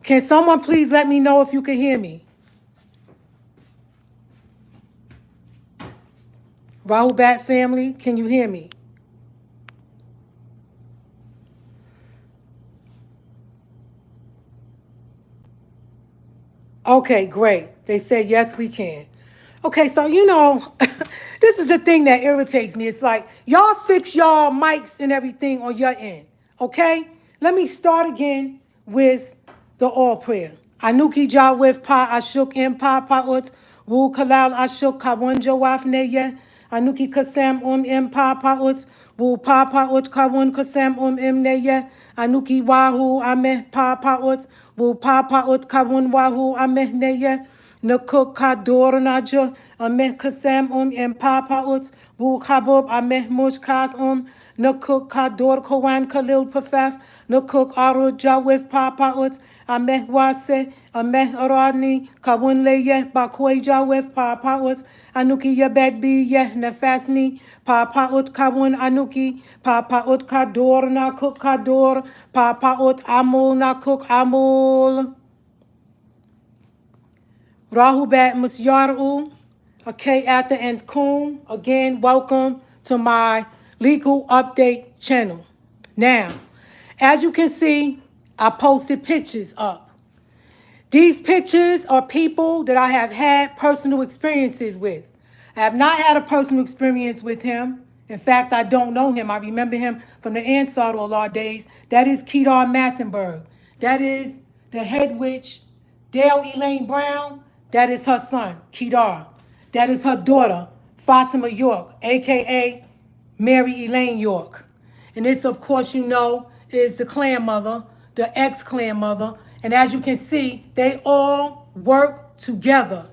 Can someone please let me know if you can hear me? Rahul Bat family, can you hear me? Okay, great. They said, yes, we can. Okay, so this is the thing that irritates me. It's like, y'all fix y'all mics and everything on your end. Okay? Let me start again with the all prayer. Anuki Jawif Pa Ashuk M Pa Paut, Wu Kalal Ashuk Kawun Jawaf Neye, Anuki Kasam M Pa Paut, Wu Pa Paut Kawun Kasam M Neye, Anuki Wahu Ameh Pa Paut, Wu Pa Paut Kawun Wahu Ameh Neye, Nakuk Kador Naja, Ameh Kasam M Pa Paut, Wu Kabub Ameh Mush Kas Nakuk Kador Kawan Khalil Pafaf, Nakuk Aru Jawif Pa Paut, Ameh Wase, Ameh Aradni, Kawun Leye, Bakwe Jawif Pa Paut, Anuki Yabed Bi Yeh Nefasni, Pa Paut Kawun Anuki, Pa Paut Kador Nakuk Kador, Pa Paut Amul Nakuk Amul. Rahubat Musyaru, okay, at the end, Kum. Again, welcome to my legal update channel. Now, as you can see, I posted pictures up. These pictures are people that I have had personal experiences with. I have not had a personal experience with him. In fact, I don't know him. I remember him from the Ansar Allah days. That is Kedar Massenberg. That is the head witch, Dale Elaine Brown. That is her son, Kedar. That is her daughter, Fatima York, a.k.a. Mary Elaine York. And this, of course, is the clan mother, the ex-clan mother. And as you can see, they all work together.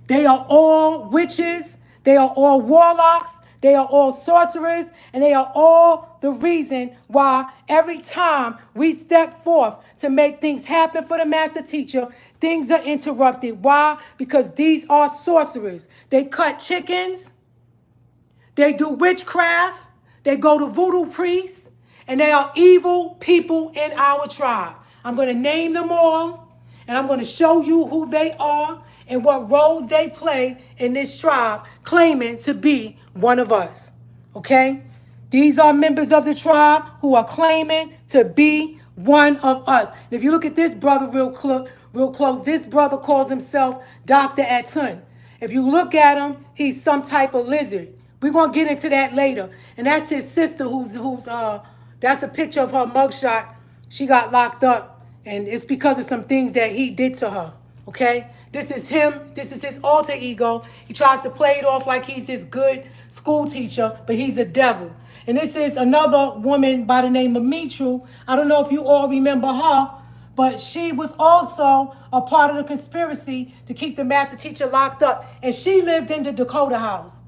They are all witches. They are all warlocks. They are all sorcerers. And they are all the reason why every time we step forth to make things happen for the master teacher, things are interrupted. Why? Because these are sorcerers. They cut chickens. They do witchcraft. They go to voodoo priests. And they are evil people in our tribe. I'm going to name them all. And I'm going to show you who they are and what roles they play in this tribe, claiming to be one of us. Okay? These are members of the tribe who are claiming to be one of us. And if you look at this brother real close, this brother calls himself Dr. Atun. If you look at him, he's some type of lizard. We're going to get into that later. And that's his sister that's a picture of her mugshot. She got locked up, and it's because of some things that he did to her, okay? This is him. This is his alter ego. He tries to play it off like he's this good school teacher, but he's a devil. And this is another woman by the name of Mitru. I don't know if you all remember her, but she was also a part of the conspiracy to keep the master teacher locked up. And she lived in the Dakota house.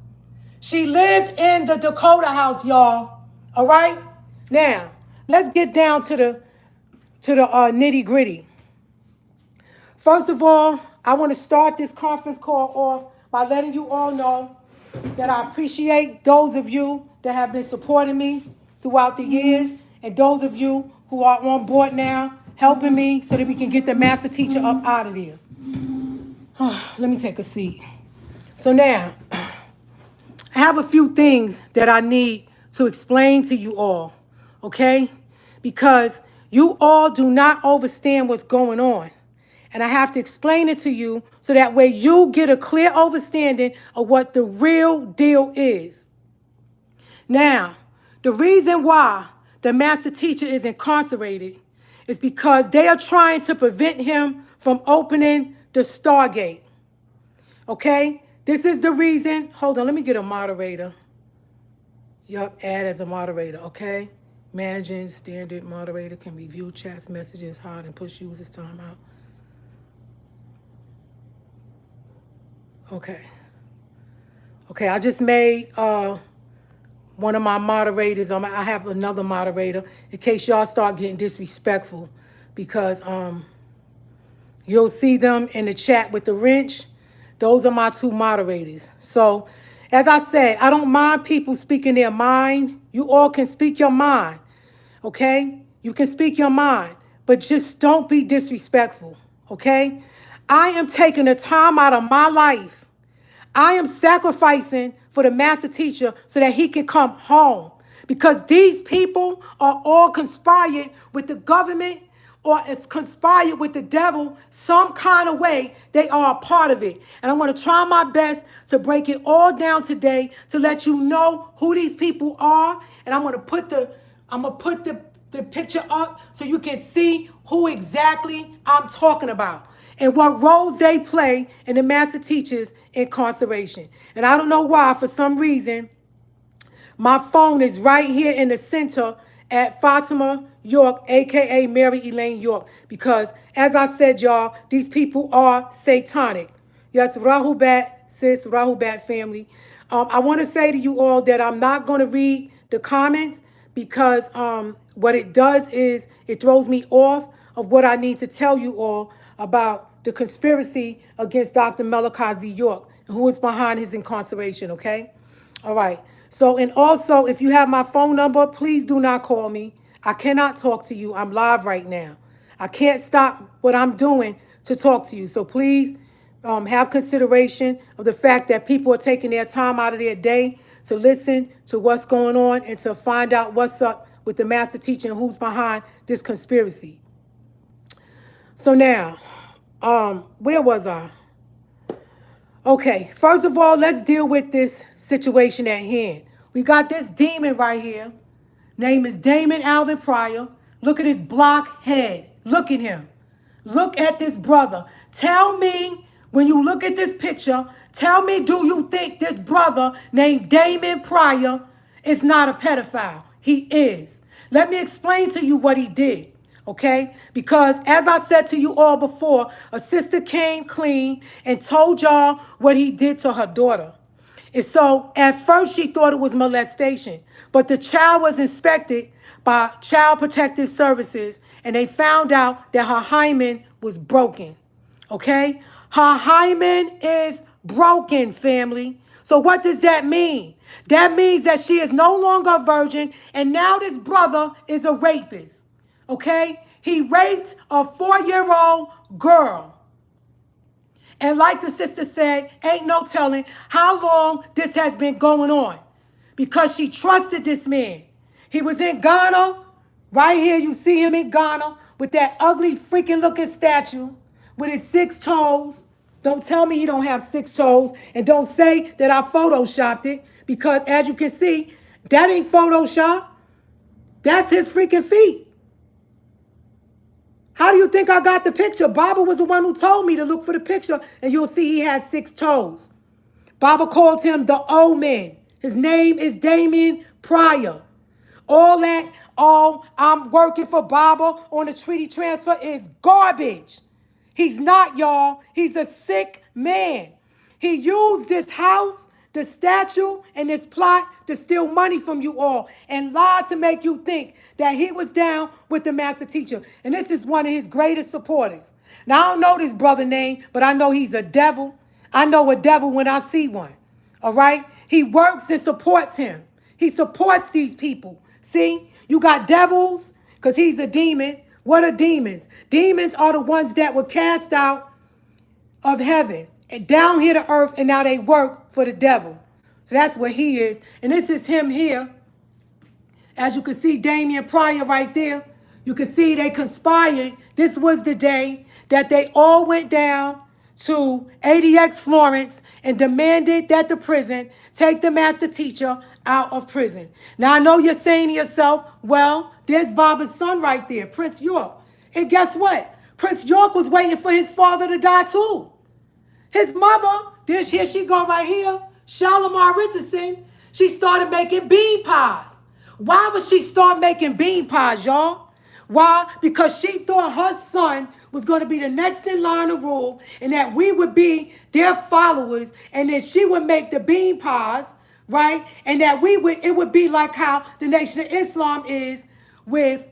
She lived in the Dakota house, y'all. All right? Now, let's get down to the nitty gritty. First of all, I want to start this conference call off by letting you all know that I appreciate those of you that have been supporting me throughout the years, and those of you who are on board now, helping me so that we can get the master teacher up out of there. Let me take a seat. So now, I have a few things that I need to explain to you all, okay? Because you all do not understand what's going on. And I have to explain it to you so that way you get a clear understanding of what the real deal is. Now, the reason why the master teacher is incarcerated is because they are trying to prevent him from opening the Stargate. Okay? This is the reason. Hold on, let me get a moderator. Yup, add as a moderator, okay? Managing standard moderator can review chats, messages, hide, and push users time out. Okay. Okay, I just made one of my moderators. I have another moderator in case y'all start getting disrespectful, because you'll see them in the chat with the wrench. Those are my two moderators. So, as I said, I don't mind people speaking their mind. You all can speak your mind, okay? You can speak your mind. but just don't be disrespectful, okay? I am taking the time out of my life. I am sacrificing for the master teacher so that he can come home. Because these people are all conspired with the government, or it's conspired with the devil some kind of way. They are a part of it. And I'm going to try my best to break it all down today to let you know who these people are. And I'm going to put the picture up so you can see who exactly I'm talking about and what roles they play in the master teacher's incarceration. And I don't know why, for some reason, my phone is right here in the center at Fatima York, a.k.a. Mary Elaine York, because, as I said, y'all, these people are satanic. Yes, Rahubat, sis, Rahubat family. I want to say to you all that I'm not going to read the comments because what it does is it throws me off of what I need to tell you all about the conspiracy against Dr. Malachi Z. York, who is behind his incarceration, okay? All right. So, and also, if you have my phone number, please do not call me. I cannot talk to you. I'm live right now. I can't stop what I'm doing to talk to you. So please have consideration of the fact that people are taking their time out of their day to listen to what's going on and to find out what's up with the master teacher and who's behind this conspiracy. So now, where was I? Okay, first of all, let's deal with this situation at hand. We got this demon right here. Name is Damon Alvin Pryor. Look at his block head. Look at him. Look at this brother. Tell me, when you look at this picture, tell me, do you think this brother named Damon Pryor is not a pedophile? He is. Let me explain to you what he did. Okay? Because as I said to you all before, a sister came clean and told y'all what he did to her daughter. And so at first she thought it was molestation, but the child was inspected by Child Protective Services and they found out that her hymen was broken. Okay? Her hymen is broken, family. So what does that mean? That means that she is no longer a virgin and now this brother is a rapist. Okay? He raped a 4-year-old girl. And like the sister said, ain't no telling how long this has been going on because she trusted this man. He was in Ghana. Right here, you see him in Ghana with that ugly freaking looking statue with his 6 toes. Don't tell me he don't have 6 toes. And don't say that I photoshopped it because as you can see, that ain't Photoshop. That's his freaking feet. How do you think I got the picture? Baba was the one who told me to look for the picture, and you'll see he has 6 toes. Baba called him the Omen. His name is Damien Pryor. All that, I'm working for Baba on a treaty transfer is garbage. He's not, y'all. He's a sick man. He used this house, the statue, and this plot to steal money from you all and lied to make you think that he was down with the master teacher. And this is one of his greatest supporters. Now, I don't know this brother name, but I know he's a devil. I know a devil when I see one. All right? He works and supports him. He supports these people. See? You got devils because he's a demon. What are demons? Demons are the ones that were cast out of heaven and down here to earth, and now they work for the devil. So that's what he is. And this is him here. As you can see, Damien Pryor right there. You can see they conspired. This was the day that they all went down to ADX Florence and demanded that the prison take the master teacher out of prison. Now, I know you're saying to yourself, well, there's Baba's son right there, Prince York. And guess what? Prince York was waiting for his father to die too. His mother, here she go right here, Shalimar Richardson, she started making bean pies. Why would she start making bean pies, y'all? Why? Because she thought her son was going to be the next in line of rule and that we would be their followers and then she would make the bean pies, right? And that it would be like how the Nation of Islam is with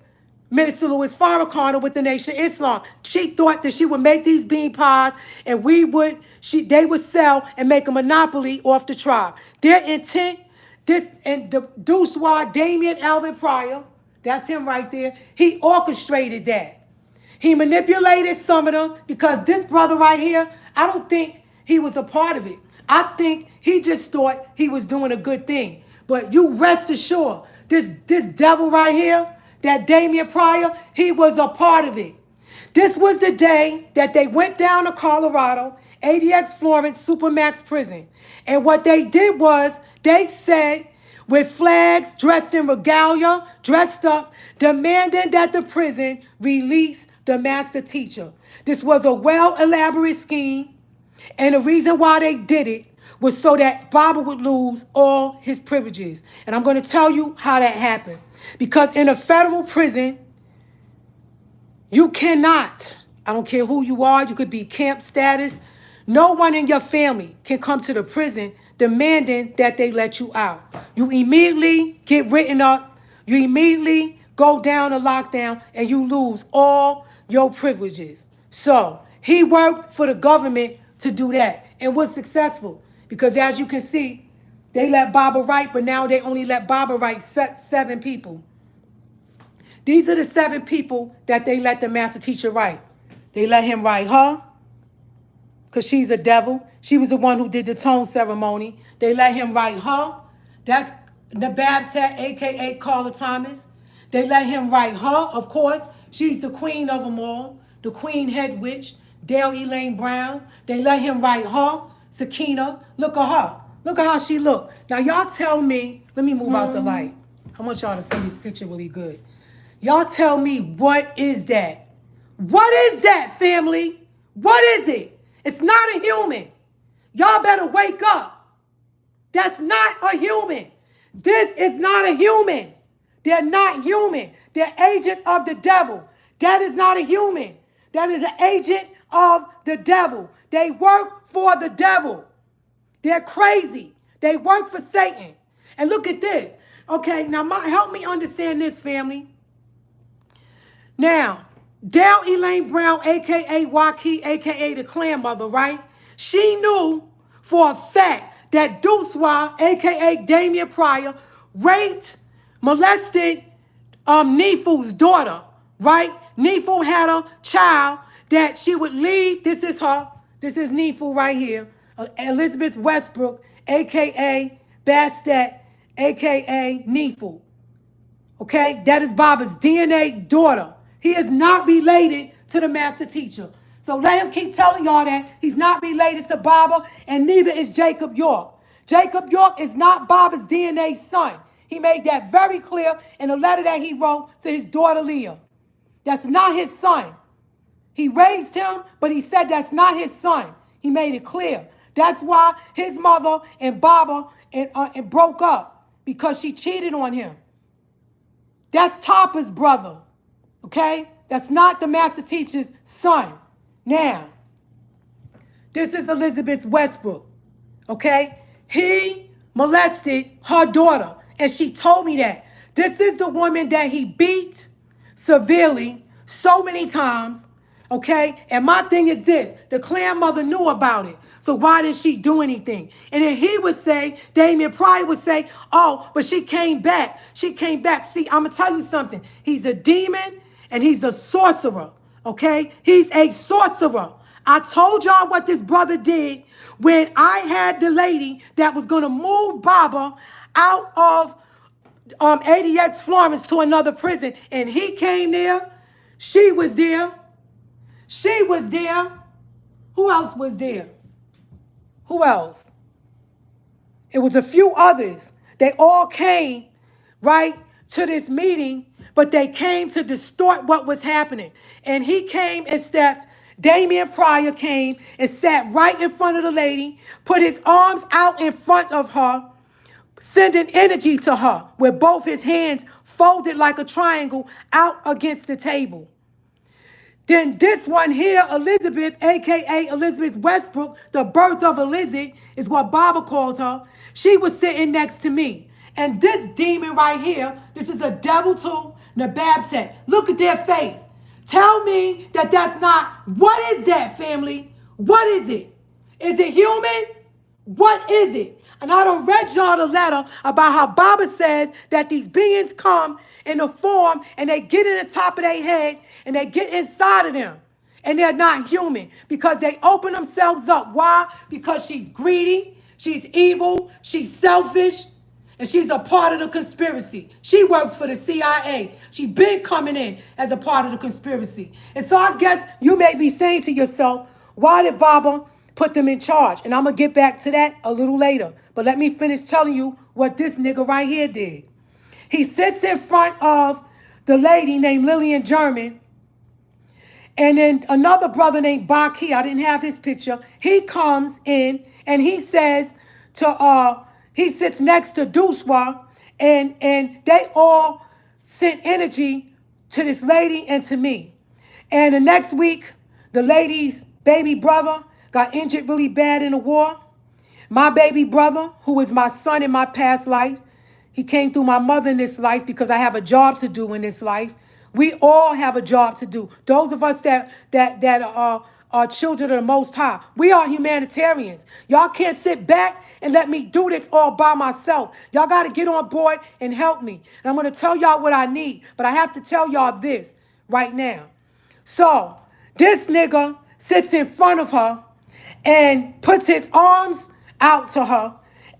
Minister Louis Farrakhan with the Nation of Islam. She thought that she would make these bean pies and they would sell and make a monopoly off the tribe. Their intent, the Duswa, Damien Alvin Pryor, that's him right there, he orchestrated that. He manipulated some of them because this brother right here, I don't think he was a part of it. I think he just thought he was doing a good thing. But you rest assured, this devil right here, that Damian Pryor, he was a part of it. This was the day that they went down to Colorado, ADX Florence Supermax Prison. And what they did was they said, with flags, dressed in regalia, dressed up, demanding that the prison release the master teacher. This was a well-elaborate scheme. And the reason why they did it was so that Baba would lose all his privileges. And I'm going to tell you how that happened. Because in a federal prison, you cannot, I don't care who you are, you could be camp status. No one in your family can come to the prison demanding that they let you out. You immediately get written up. You immediately go down to lockdown and you lose all your privileges. So he worked for the government to do that and was successful because as you can see, they let Baba write, but now they only let Baba write 7 people. These are the 7 people that they let the master teacher write. They let him write her because she's a devil. She was the one who did the tone ceremony. They let him write her. That's Nababtat, a.k.a. Carla Thomas. They let him write her, of course. She's the queen of them all, the queen head witch, Dale Elaine Brown. They let him write her, Sakina. Look at her. Look at how she look. Now, y'all tell me, let me move out the light. I want y'all to see this picture really good. Y'all tell me, what is that? What is that, family? What is it? It's not a human. Y'all better wake up. That's not a human. This is not a human. They're not human. They're agents of the devil. That is not a human. That is an agent of the devil. They work for the devil. They're crazy. They work for Satan. And look at this. Okay, now help me understand this, family. Now, Dale Elaine Brown, a.k.a. Waki, a.k.a. the clan mother, right? She knew for a fact that Duswa, a.k.a. Damian Pryor, raped, molested Nefu's daughter, right? Nefu had a child that she would leave. This is her. This is Nefu right here. Elizabeth Westbrook, a.k.a. Bastet, a.k.a. Nefu. Okay? That is Baba's DNA daughter. He is not related to the master teacher. So let him keep telling y'all that he's not related to Baba, and neither is Jacob York. Jacob York is not Baba's DNA son. He made that very clear in a letter that he wrote to his daughter Leah. That's not his son. He raised him, but he said that's not his son. He made it clear. That's why his mother and Baba and broke up, because she cheated on him. That's Topper's brother. Okay? That's not the master teacher's son. Now, this is Elizabeth Westbrook. Okay? He molested her daughter, and she told me that. This is the woman that he beat severely so many times. Okay? And my thing is this. The clan mother knew about it. So why didn't she do anything? And then he would say, Damian Pryor would say, oh, but she came back. She came back. See, I'm going to tell you something. He's a demon and he's a sorcerer. Okay? He's a sorcerer. I told y'all what this brother did when I had the lady that was going to move Baba out of ADX Florence to another prison. And he came there. She was there. She was there. Who else was there? Who else? It was a few others. They all came, right, to this meeting, but they came to distort what was happening. And he came and stepped. Damian Pryor came and sat right in front of the lady, put his arms out in front of her, sending energy to her with both his hands folded like a triangle out against the table. Then this one here, Elizabeth, a.k.a. Elizabeth Westbrook, the birth of Elizabeth, is what Baba called her. She was sitting next to me. And this demon right here, this is a devil too, Nababtet. Look at their face. Tell me that that's not, what is that, family? What is it? Is it human? What is it? And I done read y'all the letter about how Baba says that these beings come in a form and they get in the top of their head and they get inside of them. And they're not human because they open themselves up. Why? Because she's greedy, she's evil, she's selfish, and she's a part of the conspiracy. She works for the CIA. She been coming in as a part of the conspiracy. And so I guess you may be saying to yourself, why did Baba put them in charge? And I'm going to get back to that a little later. But let me finish telling you what this nigga right here did. He sits in front of the lady named Lillian German. And then another brother named Baki, I didn't have his picture. He comes in and he says he sits next to Duswa, and they all sent energy to this lady and to me. And the next week, the lady's baby brother got injured really bad in the war. My baby brother, who was my son in my past life, he came through my mother in this life because I have a job to do in this life. We all have a job to do. Those of us that are children of the Most High, we are humanitarians. Y'all can't sit back and let me do this all by myself. Y'all got to get on board and help me. And I'm going to tell y'all what I need, but I have to tell y'all this right now. So this nigga sits in front of her and puts his arms out to her,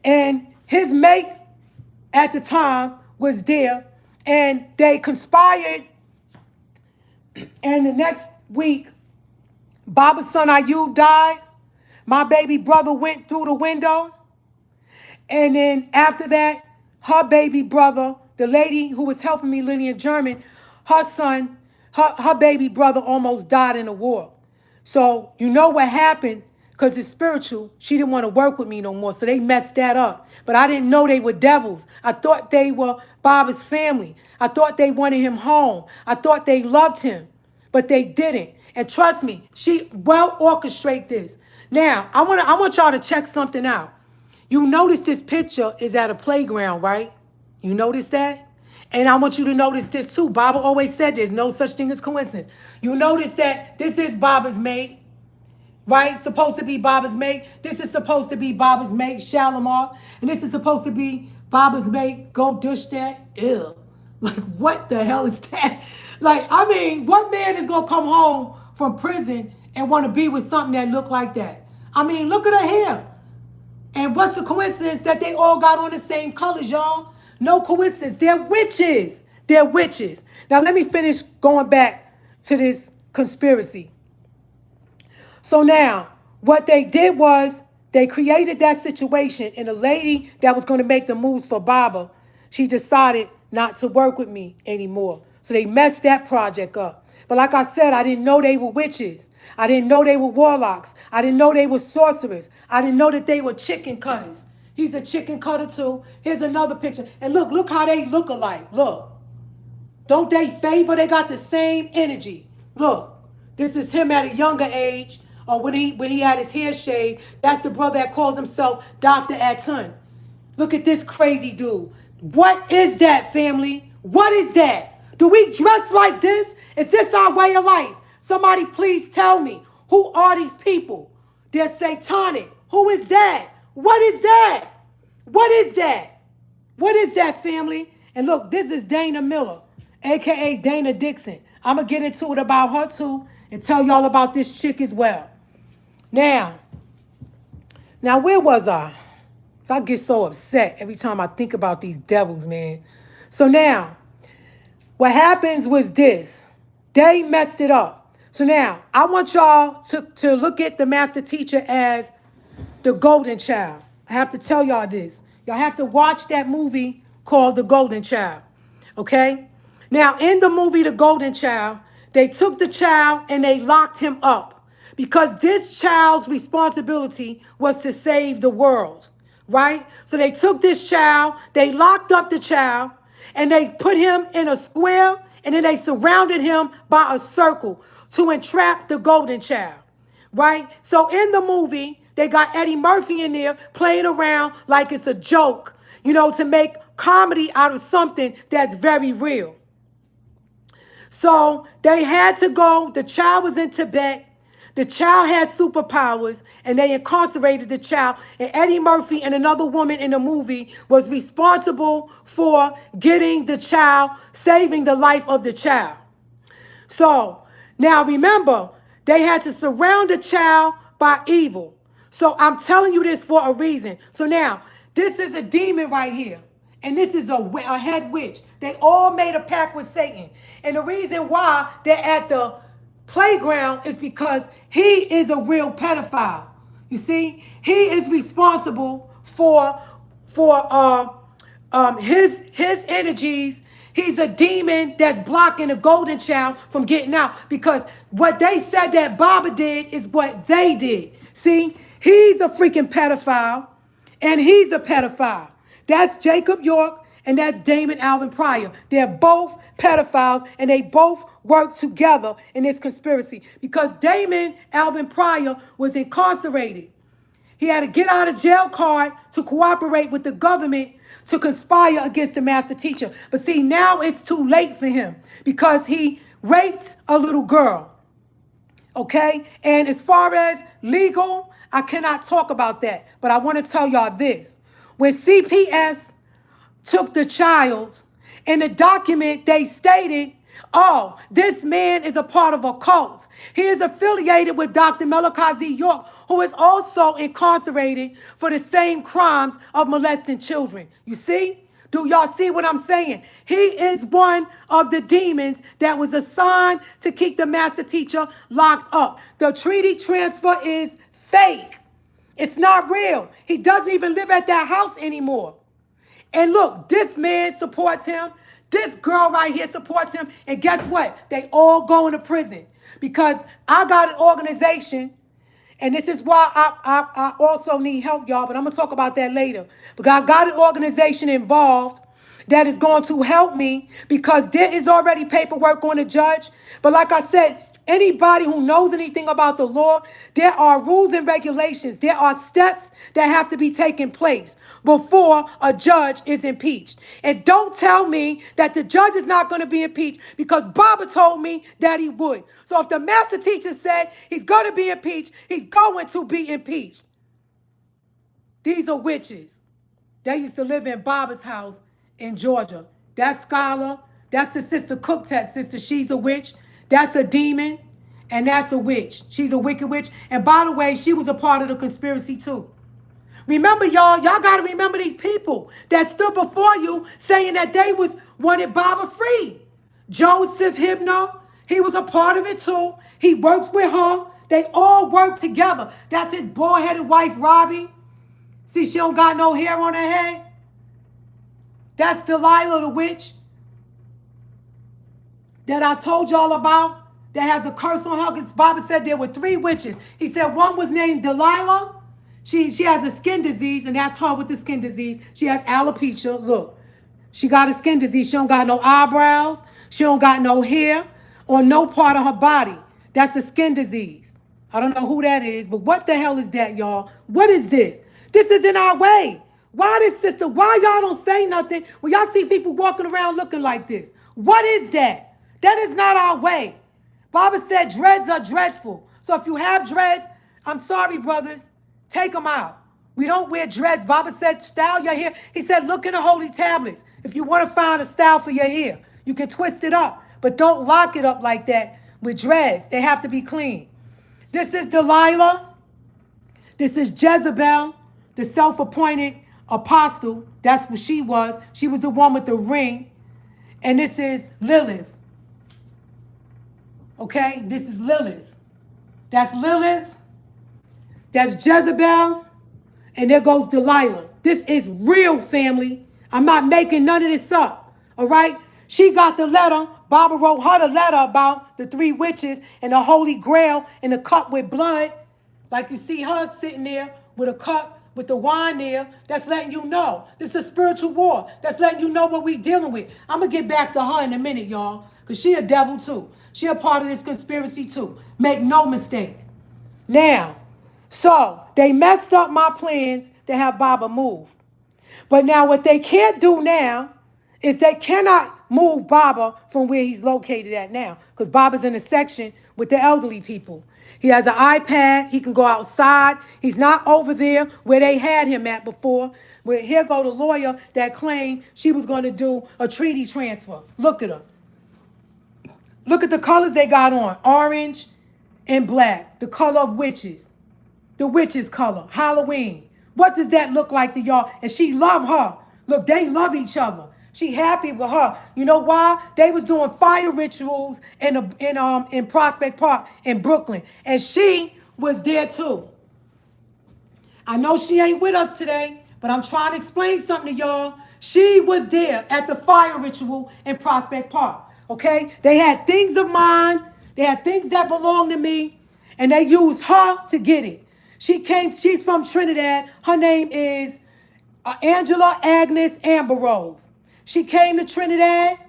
and his mate at the time was there, and they conspired. And the next week, Baba's son Ayub died. My baby brother went through the window. And then after that, her baby brother, the lady who was helping me, Lillian German, her son, her baby brother almost died in the war. So you know what happened, because it's spiritual. She didn't want to work with me no more, so they messed that up. But I didn't know they were devils. I thought they were Baba's family. I thought they wanted him home. I thought they loved him, but they didn't. And trust me, she well orchestrated this. Now, I want y'all to check something out. You notice this picture is at a playground, right? You notice that? And I want you to notice this too. Baba always said there's no such thing as coincidence. You notice that this is Baba's mate, right? Supposed to be Baba's mate. This is supposed to be Baba's mate, Shalimar. And this is supposed to be Baba's mate, Go Dush That. Ew. Like, what the hell is that? Like, I mean, what man is going to come home from prison and want to be with something that look like that? I mean, look at her hair. And what's the coincidence that they all got on the same colors, y'all? No coincidence. They're witches. They're witches. Now, let me finish going back to this conspiracy. So now, what they did was they created that situation, and the lady that was going to make the moves for Baba, she decided not to work with me anymore. So they messed that project up. But like I said, I didn't know they were witches. I didn't know they were warlocks. I didn't know they were sorcerers. I didn't know that they were chicken cutters. He's a chicken cutter too. Here's another picture. And look how they look alike. Look. Don't they favor? They got the same energy. Look. This is him at a younger age, or when he had his hair shaved. That's the brother that calls himself Dr. Atun. Look at this crazy dude. What is that, family? What is that? Do we dress like this? Is this our way of life? Somebody please tell me. Who are these people? They're satanic. Who is that? What is that? What is that? What is that, family? And look, this is Dana Miller, a.k.a. Dana Dixon. I'm going to get into it about her too and tell y'all about this chick as well. Now, where was I? So I get so upset every time I think about these devils, man. So now, what happens was this. They messed it up. So now, I want y'all to look at the master teacher as the golden child. I have to tell y'all this. Y'all have to watch that movie called The Golden Child. Okay? Now, in the movie The Golden Child, they took the child and they locked him up because this child's responsibility was to save the world. Right? So they took this child, they locked up the child, and they put him in a square, and then they surrounded him by a circle to entrap the golden child. Right? So in the movie, they got Eddie Murphy in there playing around like it's a joke, you know, to make comedy out of something that's very real. So they had to go. The child was in Tibet. The child had superpowers, and they incarcerated the child. And Eddie Murphy and another woman in the movie was responsible for getting the child, saving the life of the child. So now remember, they had to surround the child by evil. So I'm telling you this for a reason. So now, this is a demon right here. And this is a head witch. They all made a pact with Satan. And the reason why they're at the playground is because he is a real pedophile. You see, he is responsible for his energies. He's a demon that's blocking the golden child from getting out, because what they said that Baba did is what they did. See, he's a freaking pedophile, and he's a pedophile. That's Jacob York, and that's Damon Alvin Pryor. They're both pedophiles, and they both work together in this conspiracy, because Damon Alvin Pryor was incarcerated. He had a get out of jail card to cooperate with the government to conspire against the master teacher. But see, now it's too late for him, because he raped a little girl. Okay? And as far as legal, I cannot talk about that. But I want to tell y'all this. When CPS took the child, in the document they stated, oh, this man is a part of a cult. He is affiliated with Dr. MALACHI York, who is also incarcerated for the same crimes of molesting children. You see? Do y'all see what I'm saying? He is one of the demons that was assigned to keep the master teacher locked up. The treaty transfer is fake. It's not real. He doesn't even live at that house anymore. And look, this man supports him. This girl right here supports him. And guess what? They all go into prison, because I got an organization. And this is why I also need help, y'all. But I'm going to talk about that later. But I got an organization involved that is going to help me, because there is already paperwork on the judge. But like I said, anybody who knows anything about the law, there are rules and regulations. There are steps that have to be taken place before a judge is impeached. And don't tell me that the judge is not going to be impeached, because Baba told me that he would. So if the master teacher said he's going to be impeached, he's going to be impeached. These are witches. They used to live in Baba's house in Georgia. That's Scholar. That's the sister Cooktet sister. She's a witch. That's a demon. And that's a witch. She's a wicked witch. And by the way, she was a part of the conspiracy too. Remember, y'all got to remember these people that stood before you saying that they wanted Baba free. Joseph Hypno, he was a part of it too. He works with her. They all work together. That's his bald-headed wife, Robbie. See, she don't got no hair on her head. That's Delilah, the witch that I told y'all about, that has a curse on her, because Baba said there were 3 witches. He said one was named Delilah. She has a skin disease, and that's her with the skin disease. She has alopecia. Look, she got a skin disease. She don't got no eyebrows. She don't got no hair on no part of her body. That's a skin disease. I don't know who that is, but what the hell is that, y'all? What is this? This is in our way. Why this sister? Why y'all don't say nothing when y'all see people walking around looking like this? What is that? That is not our way. Baba said dreads are dreadful. So if you have dreads, I'm sorry, brothers. Take them out. We don't wear dreads. Baba said, style your hair. He said, look in the holy tablets. If you want to find a style for your hair, you can twist it up. But don't lock it up like that with dreads. They have to be clean. This is Delilah. This is Jezebel, the self-appointed apostle. That's what she was. She was the one with the ring. And this is Lilith. Okay? This is Lilith. That's Lilith. That's Jezebel, and there goes Delilah. This is real, family. I'm not making none of this up, all right? She got the letter. Baba wrote her the letter about the 3 witches and the Holy Grail and the cup with blood. Like you see her sitting there with a cup with the wine there. That's letting you know. This is a spiritual war. That's letting you know what we're dealing with. I'm going to get back to her in a minute, y'all, because she a devil too. She a part of this conspiracy too. Make no mistake. Now, so they messed up my plans to have Baba move. But now what they can't do now is they cannot move Baba from where he's located at now, because Baba's in a section with the elderly people. He has an iPad. He can go outside. He's not over there where they had him at before. Where here go the lawyer that claimed she was going to do a treaty transfer. Look at her. Look at the colors they got on. Orange and black. The color of witches. The witches color. Halloween. What does that look like to y'all? And she love her. Look, they love each other. She happy with her. You know why? They was doing fire rituals in Prospect Park in Brooklyn. And she was there too. I know she ain't with us today, but I'm trying to explain something to y'all. She was there at the fire ritual in Prospect Park. Okay? They had things of mine. They had things that belonged to me. And they used her to get it. She's from Trinidad. Her name is Angela Agnes Amber Rose. She came to Trinidad.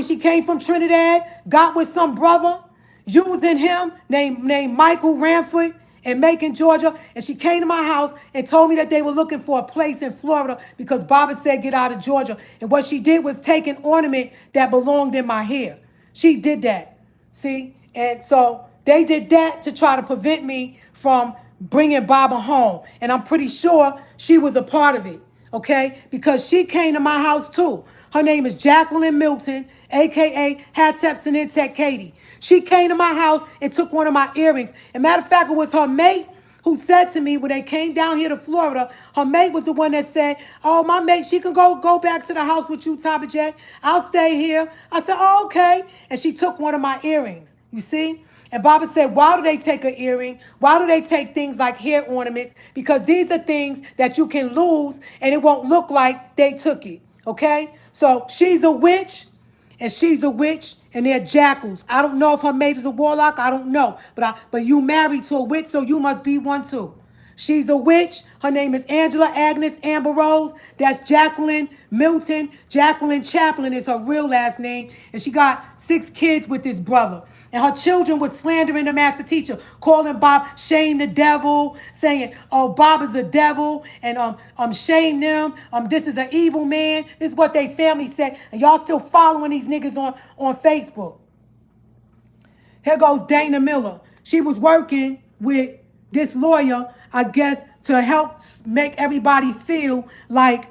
She came from Trinidad, got with some brother, using him named Michael Ramford in Macon, Georgia. And she came to my house and told me that they were looking for a place in Florida because Baba said get out of Georgia. And what she did was take an ornament that belonged in my hair. She did that. See? And so they did that to try to prevent me from bringing Baba home. And I'm pretty sure she was a part of it. Okay? Because she came to my house too. Her name is Jacqueline Milton, a.k.a. Hatshep Senintet Katie. She came to my house and took one of my earrings. And matter of fact, it was her mate who said to me when they came down here to Florida, her mate was the one that said, oh, my mate, she can go back to the house with you, Tabba J. I'll stay here. I said, oh, okay. And she took one of my earrings, you see? And Baba said, why do they take an earring? Why do they take things like hair ornaments? Because these are things that you can lose and it won't look like they took it, okay? So she's a witch, and she's a witch, and they're jackals. I don't know if her mate is a warlock. I don't know. But you married to a witch, so you must be one too. She's a witch. Her name is Angela Agnes Amber Rose. That's Jacqueline Milton. Jacqueline Chaplin is her real last name. And she got 6 kids with this brother. And her children were slandering the master teacher, calling Bob Shane the devil, saying, oh, Bob is a devil, and Shane them, this is an evil man. This is what they family said. And y'all still following these niggas on Facebook. Here goes Dana Miller. She was working with this lawyer, I guess, to help make everybody feel like,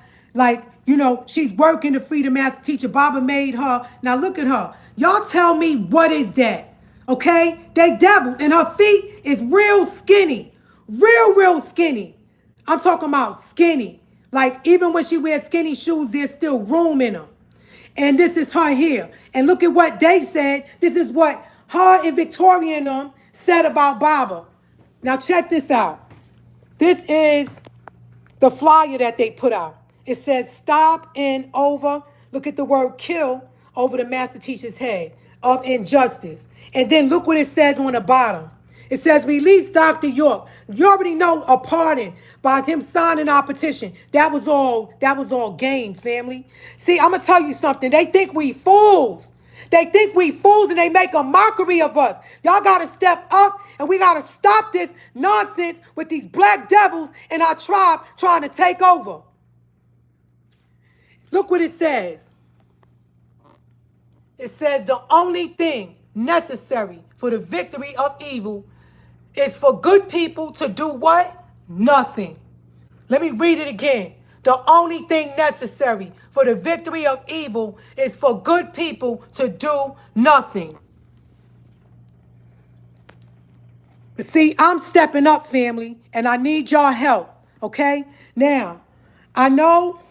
you know, she's working to free the master teacher. Baba made her. Now look at her. Y'all tell me, what is that? Okay? They devils. And her feet is real skinny. Real skinny. I'm talking about skinny. Like, even when she wears skinny shoes, there's still room in them. And this is her here. And look at what they said. This is what her and Victoria and them said about Baba. Now check this out. This is the flyer that they put out. It says, stop and over. Look at the word kill over the master teacher's head of injustice. And then look what it says on the bottom. It says, release Dr. York. You already know a pardon by him signing our petition. That was all game, family. See, I'm going to tell you something. They think we fools. They think we fools and they make a mockery of us. Y'all got to step up and we got to stop this nonsense with these black devils in our tribe trying to take over. Look what it says. It says the only thing necessary for the victory of evil is for good people to do what? Nothing. Let me read it again. The only thing necessary for the victory of evil is for good people to do nothing. But see, I'm stepping up, family, and I need y'all help, okay? Now, I know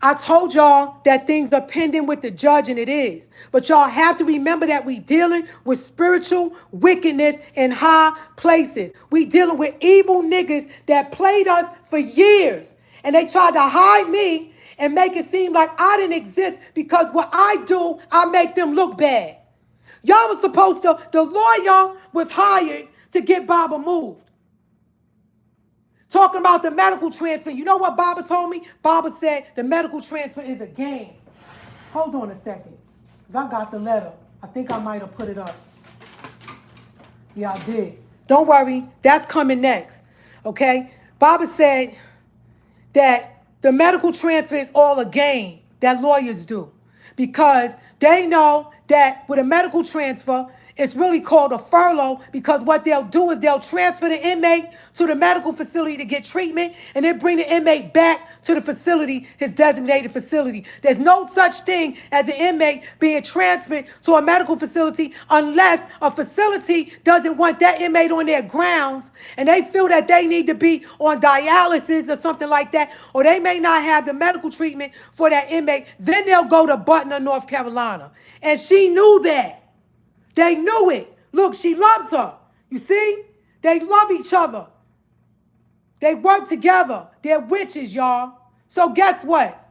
I told y'all that things are pending with the judge, and it is. But y'all have to remember that we dealing with spiritual wickedness in high places. We dealing with evil niggas that played us for years. And they tried to hide me and make it seem like I didn't exist because what I do, I make them look bad. Y'all was supposed to, the lawyer was hired to get Baba moved. Talking about the medical transfer. You know what Baba told me? Baba said the medical transfer is a game. Hold on a second. I got the letter. I think I might have put it up. Yeah, I did. Don't worry. That's coming next. Okay? Baba said that the medical transfer is all a game that lawyers do. because they know that with a medical transfer, it's really called a furlough, because what they'll do is they'll transfer the inmate to the medical facility to get treatment and then bring the inmate back to the facility, his designated facility. There's no such thing as an inmate being transferred to a medical facility unless a facility doesn't want that inmate on their grounds and they feel that they need to be on dialysis or something like that, or they may not have the medical treatment for that inmate. Then they'll go to Butner, North Carolina. And she knew that. They knew it. Look, she loves her. You see? They love each other. They work together. They're witches, y'all. So guess what?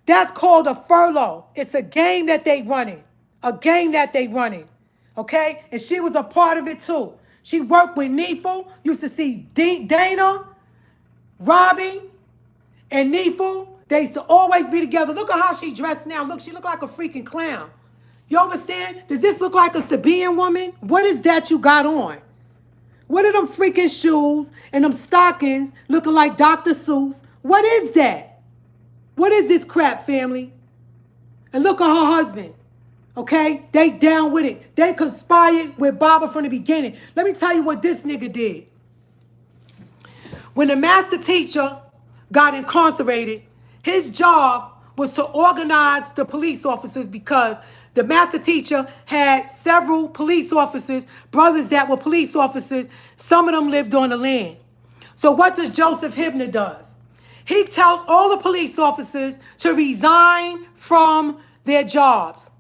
That's called a furlough. It's a game that they running. A game that they running. Okay? And she was a part of it too. She worked with Neefel. Used to see Dana, Robbie, and Neefel. They used to always be together. Look at how she dressed now. Look, she looked like a freaking clown. You understand? Does this look like a Sabian woman? What is that you got on? What are them freaking shoes and them stockings looking like Dr. Seuss? What is that? What is this crap, family? And look at her husband. Okay? They down with it. They conspired with Baba from the beginning. Let me tell you what this nigga did. When the master teacher got incarcerated, his job was to organize the police officers, because the master teacher had several police officers, brothers that were police officers. Some of them lived on the land. So what does Joseph Hibner does? He tells all the police officers to resign from their jobs.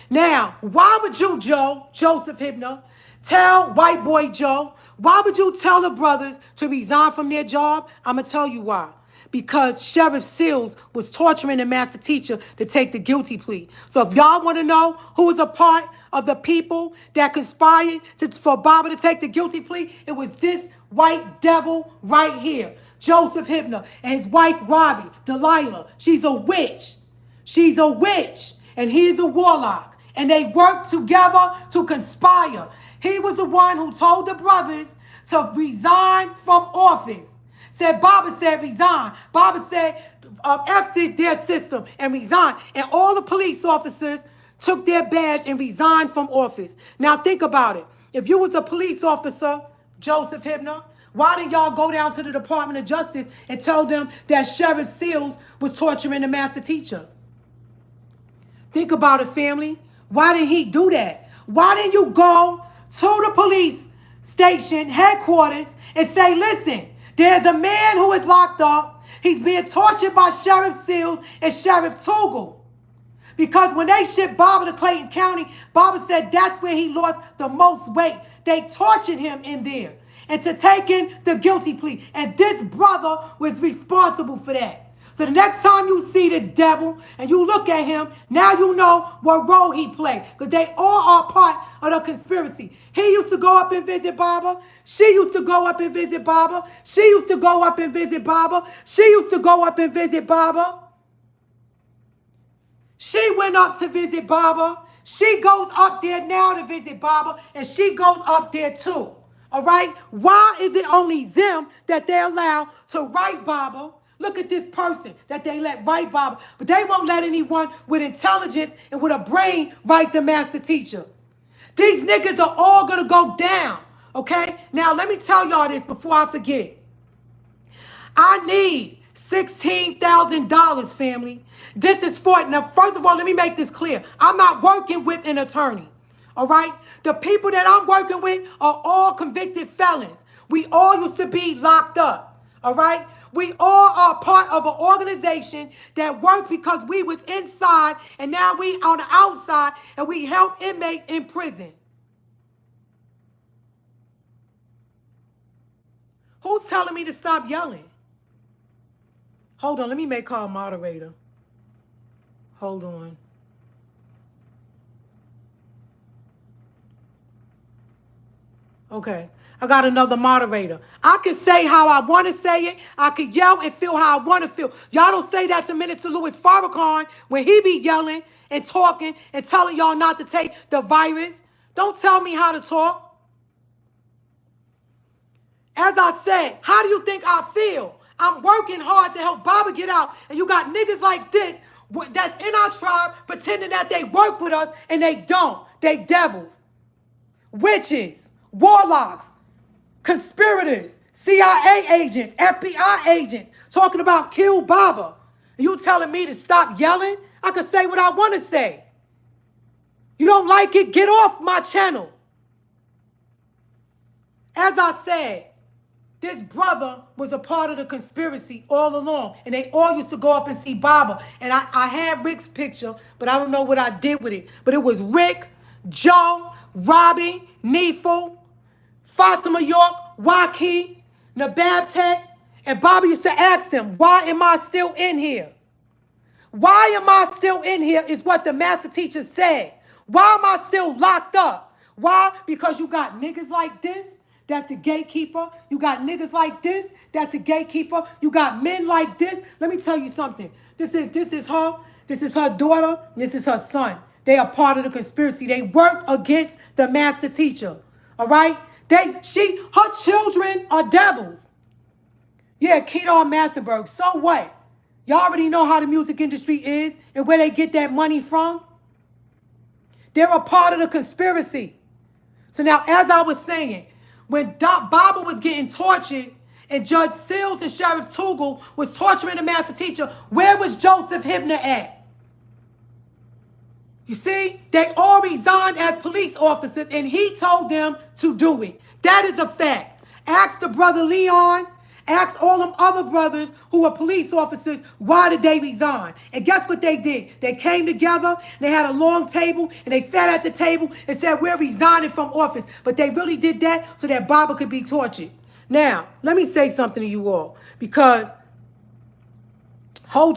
Now, why would you, Joseph Hibner, tell white boy Joe, why would you tell the brothers to resign from their job? I'm going to tell you why. Because Sheriff Seals was torturing the master teacher to take the guilty plea. So if y'all want to know who was a part of the people that conspired for Baba to take the guilty plea, it was this white devil right here, Joseph Hibner, and his wife Robbie, Delilah. She's a witch. She's a witch, and he's a warlock. And they worked together to conspire. He was the one who told the brothers to resign from office. Said, Baba said resign. Baba said, F their system and resign. And all the police officers took their badge and resigned from office. Now think about it. If you was a police officer, Joseph Hibner, why didn't y'all go down to the Department of Justice and tell them that Sheriff Seals was torturing the master teacher? Think about it, family. Why didn't he do that? Why didn't you go to the police station headquarters and say, listen, there's a man who is locked up. He's being tortured by Sheriff Seals and Sheriff Tuggle. Because when they shipped Baba to Clayton County, Baba said that's where he lost the most weight. They tortured him in there into taking the guilty plea. And this brother was responsible for that. So the next time you see this devil and you look at him, now you know what role he played. Because they all are part of the conspiracy. He used to go up and visit Baba. She used to go up and visit Baba. She used to go up and visit Baba. She used to go up and visit Baba. She went up to visit Baba. She goes up there now to visit Baba. And she goes up there too. All right? Why is it only them that they allow to write Baba? Look at this person that they let write Baba. But they won't let anyone with intelligence and with a brain write the master teacher. These niggas are all going to go down. Okay? Now, let me tell y'all this before I forget. I need $16,000, family. This is for, now, first of all, let me make this clear. I'm not working with an attorney. All right? The people that I'm working with are all convicted felons. We all used to be locked up. All right? We all are part of an organization that worked because we was inside and now we on the outside and we help inmates in prison. Who's telling me to stop yelling? Hold on, let me make her a moderator. Hold on. Okay. I got another moderator. I can say how I want to say it. I can yell and feel how I want to feel. Y'all don't say that to Minister Louis Farrakhan when he be yelling and talking and telling y'all not to take the virus. Don't tell me how to talk. As I said, how do you think I feel? I'm working hard to help Baba get out, and you got niggas like this that's in our tribe pretending that they work with us and they don't. They devils, witches, warlocks, conspirators, CIA agents, FBI agents, talking about kill Baba. You telling me to stop yelling? I can say what I want to say. You don't like it? Get off my channel. As I said, this brother was a part of the conspiracy all along. And they all used to go up and see Baba. And I had Rick's picture, but I don't know what I did with it. But it was Rick, Joe, Robbie, Neefel, Fatima York, Waki, Nababtek. And Baba used to ask them, why am I still in here? Why am I still in here is what the master teacher said. Why am I still locked up? Why? Because you got niggas like this. That's the gatekeeper. You got niggas like this. That's the gatekeeper. You got men like this. Let me tell you something. This is her. This is her daughter. This is her son. They are part of the conspiracy. They work against the master teacher. All right? Her children are devils. Yeah, Kedar Massenberg. So what? Y'all already know how the music industry is and where they get that money from. They're a part of the conspiracy. So now, as I was saying, when Baba was getting tortured and Judge Seals and Sheriff Tuggle was torturing the master teacher, where was Joseph Hibner at? You see, they all resigned as police officers and he told them to do it. That is a fact. Ask the brother Leon. Ask all them other brothers who were police officers, why did they resign? And guess what they did? They came together, they had a long table, and they sat at the table and said, we're resigning from office. But they really did that so that Baba could be tortured. Now, let me say something to you all, because,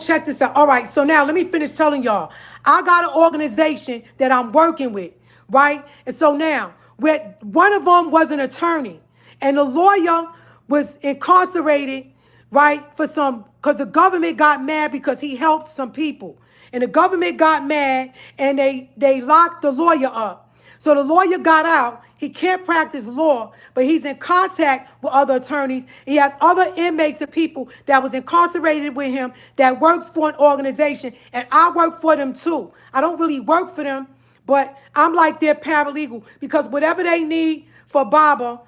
check this out. All right, so now let me finish telling y'all. I got an organization that I'm working with, right? And so now, one of them was an attorney, and the lawyer was incarcerated, right, because the government got mad because he helped some people. And the government got mad and they locked the lawyer up. So the lawyer got out. He can't practice law, but he's in contact with other attorneys. He has other inmates and people that was incarcerated with him that works for an organization. And I work for them too. I don't really work for them, but I'm like their paralegal, because whatever they need for Baba,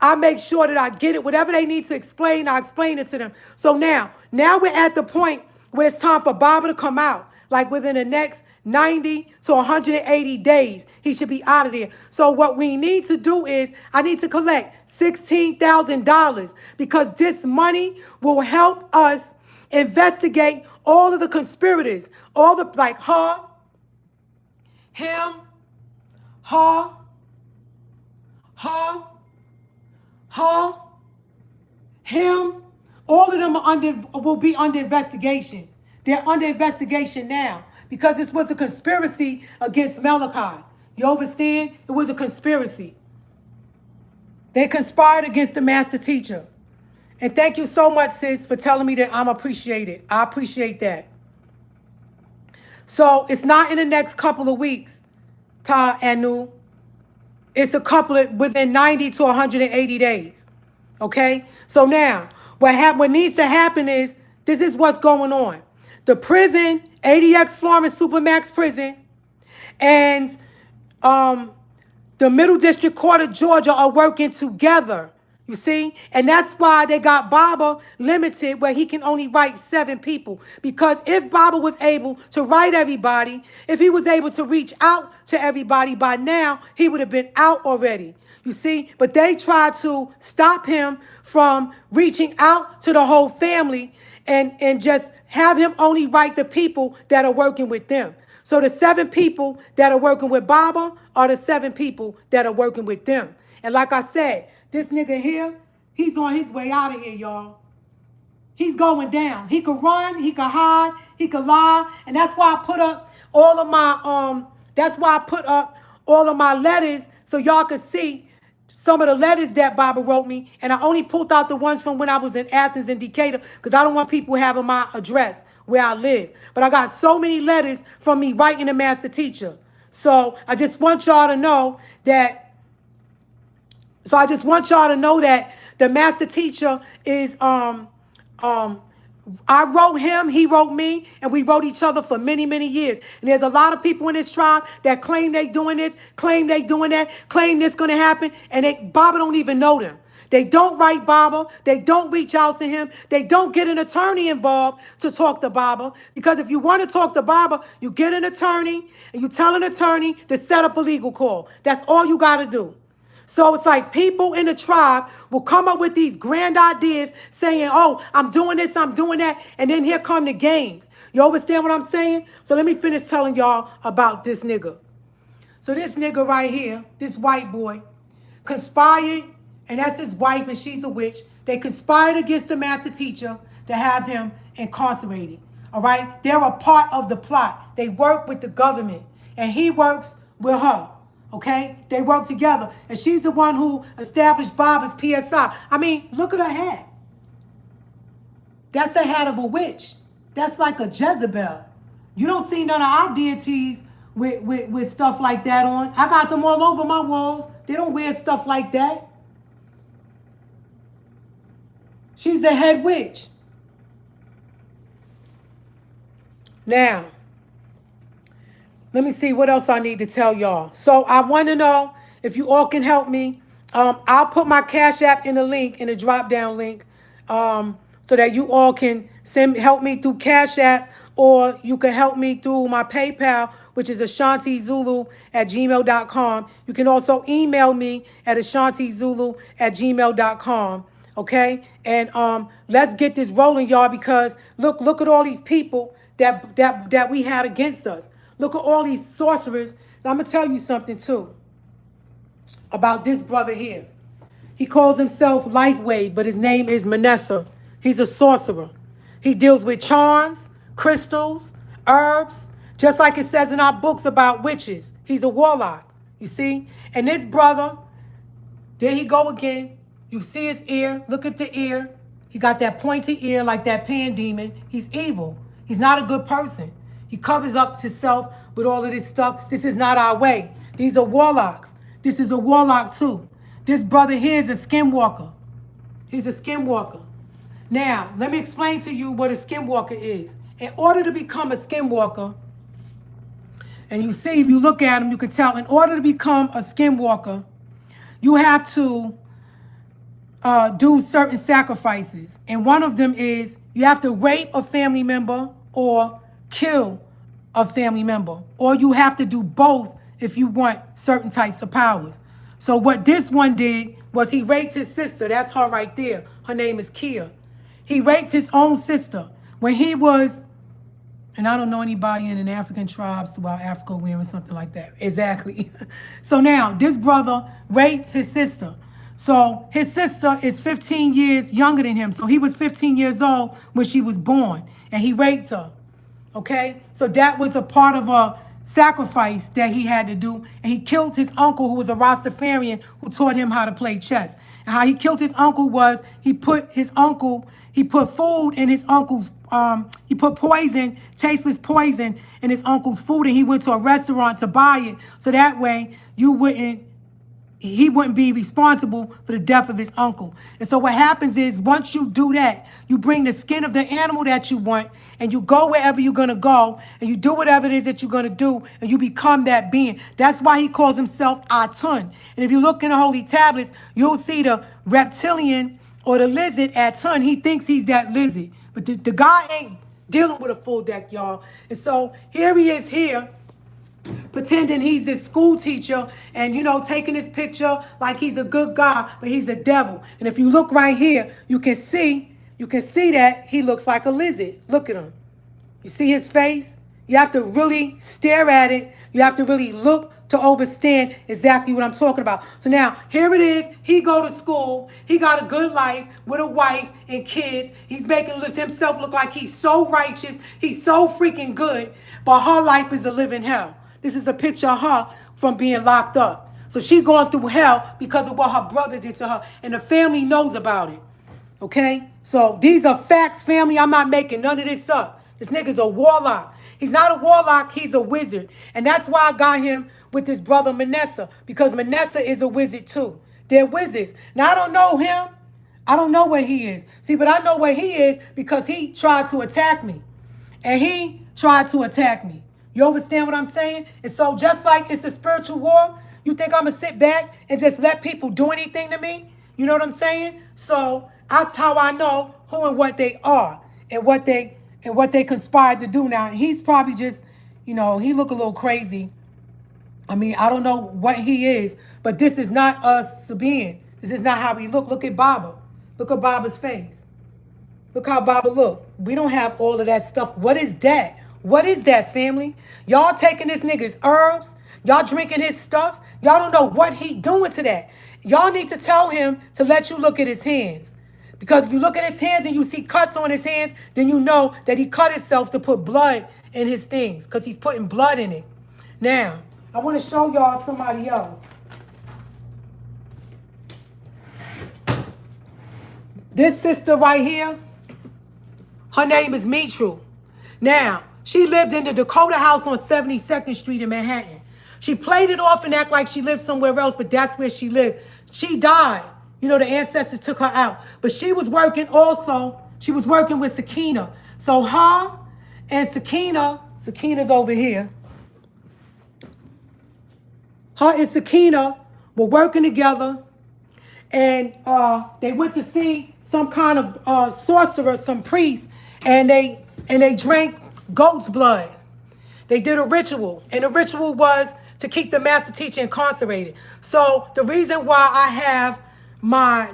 I make sure that I get it. Whatever they need to explain, I explain it to them. So now we're at the point where it's time for Baba to come out. Like within the next 90 to 180 days, he should be out of there. So what we need to do is, I need to collect $16,000, because this money will help us investigate all of the conspirators. All the, like her, him, her, him, all of them will be under investigation. They're under investigation now because this was a conspiracy against Malachi. You understand? It was a conspiracy. They conspired against the master teacher. And thank you so much, sis, for telling me that I'm appreciated. I appreciate that. So it's not in the next couple of weeks, Ta Anu. It's within 90 to 180 days. Okay? So now, what needs to happen is, this is what's going on. The prison, ADX Florence Supermax Prison, and the Middle District Court of Georgia are working together. You see? And that's why they got Baba limited, where he can only write 7 people. Because if Baba was able to write everybody, if he was able to reach out to everybody by now, he would have been out already. You see? But they tried to stop him from reaching out to the whole family and just have him only write the people that are working with them. So the 7 people that are working with Baba are the 7 people that are working with them. And like I said, this nigga here, he's on his way out of here, y'all. He's going down. He could run, he could hide, he could lie. And that's why I put up all of my letters so y'all could see some of the letters that Baba wrote me. And I only pulled out the ones from when I was in Athens and Decatur, because I don't want people having my address where I live. But I got so many letters from me writing the master teacher. So I just want y'all to know that the master teacher is I wrote him, he wrote me, and we wrote each other for many, many years. And there's a lot of people in this tribe that claim they doing this, claim they doing that, claim this going to happen, and Baba don't even know them. They don't write Baba. They don't reach out to him. They don't get an attorney involved to talk to Baba. Because if you want to talk to Baba, you get an attorney, and you tell an attorney to set up a legal call. That's all you got to do. So it's like people in the tribe will come up with these grand ideas saying, oh, I'm doing this, I'm doing that. And then here come the games. You understand what I'm saying? So let me finish telling y'all about this nigga. So this nigga right here, this white boy, conspired, and that's his wife, and she's a witch. They conspired against the master teacher to have him incarcerated. All right? They're a part of the plot. They work with the government, and he works with her. Okay? They work together. And she's the one who established Baba's PSI. I mean, look at her hat. That's the hat of a witch. That's like a Jezebel. You don't see none of our deities with stuff like that on. I got them all over my walls. They don't wear stuff like that. She's the head witch. Now, let me see what else I need to tell y'all. So I want to know if you all can help me. I'll put my Cash App in the link, in the drop-down link, so that you all can help me through Cash App, or you can help me through my PayPal, which is ashantizulu@gmail.com. You can also email me at ashantizulu@gmail.com. Okay? And let's get this rolling, y'all, because look at all these people that we had against us. Look at all these sorcerers. Now, I'm going to tell you something, too, about this brother here. He calls himself Lifewave, but his name is Manessa. He's a sorcerer. He deals with charms, crystals, herbs, just like it says in our books about witches. He's a warlock, you see? And this brother, there he go again. You see his ear. Look at the ear. He got that pointy ear like that pan demon. He's evil. He's not a good person. He covers up himself with all of this stuff. This is not our way. These are warlocks. This is a warlock too. This brother here is a skinwalker. He's a skinwalker. Now, let me explain to you what a skinwalker is. In order to become a skinwalker, and you see, if you look at him, you can tell, in order to become a skinwalker, you have to do certain sacrifices. And one of them is you have to rape a family member or kill a family member, or you have to do both if you want certain types of powers. So what this one did was he raped his sister. That's her right there. Her name is Kia. He raped his own sister when he was, and I don't know anybody in the African tribes throughout Africa wearing something like that. Exactly. So now this brother raped his sister. So his sister is 15 years younger than him. So he was 15 years old when she was born, and he raped her. Okay? So that was a part of a sacrifice that he had to do. And he killed his uncle, who was a Rastafarian, who taught him how to play chess. And how he killed his uncle was he put food in his uncle's, he put poison, tasteless poison in his uncle's food, and he went to a restaurant to buy it. So that way he wouldn't be responsible for the death of his uncle. And so what happens is, once you do that, you bring the skin of the animal that you want, and you go wherever you're going to go, and you do whatever it is that you're going to do, and you become that being. That's why he calls himself Atun. And if you look in the holy tablets, you'll see the reptilian or the lizard Atun. He thinks he's that lizard. But the guy ain't dealing with a full deck, y'all. And so here he is here, pretending he's this school teacher and, taking his picture like he's a good guy, but he's a devil. And if you look right here, you can see that he looks like a lizard. Look at him. You see his face? You have to really stare at it. You have to really look to understand exactly what I'm talking about. So now, here it is. He go to school. He got a good life with a wife and kids. He's making himself look like he's so righteous. He's so freaking good. But her life is a living hell. This is a picture of her from being locked up. So she going through hell because of what her brother did to her. And the family knows about it. Okay? So these are facts, family. I'm not making none of this up. This nigga's a warlock. He's not a warlock. He's a wizard. And that's why I got him with his brother Manessa. Because Manessa is a wizard too. They're wizards. Now, I don't know him. I don't know where he is. See, but I know where he is because he tried to attack me. And he tried to attack me. You understand what I'm saying? And so just like it's a spiritual war, you think I'm going to sit back and just let people do anything to me? You know what I'm saying? So that's how I know who and what they are and what they conspired to do now. And he's probably just, he look a little crazy. I mean, I don't know what he is, but this is not us Sabian. This is not how we look. Look at Baba. Look at Baba's face. Look how Baba look. We don't have all of that stuff. What is that? What is that, family? Y'all taking this nigga's herbs. Y'all drinking his stuff. Y'all don't know what he doing to that. Y'all need to tell him to let you look at his hands. Because if you look at his hands and you see cuts on his hands, then you know that he cut himself to put blood in his things. Because he's putting blood in it. Now, I want to show y'all somebody else. This sister right here, her name is Mitru. Now, she lived in the Dakota house on 72nd Street in Manhattan. She played it off and act like she lived somewhere else, but that's where she lived. She died. The ancestors took her out. But she was working also. She was working with Sakina. So her and Sakina's over here. Her and Sakina were working together. And they went to see some kind of sorcerer, some priest, and they drank goat's blood. They did a ritual, and the ritual was to keep the master teacher incarcerated. So the reason why I have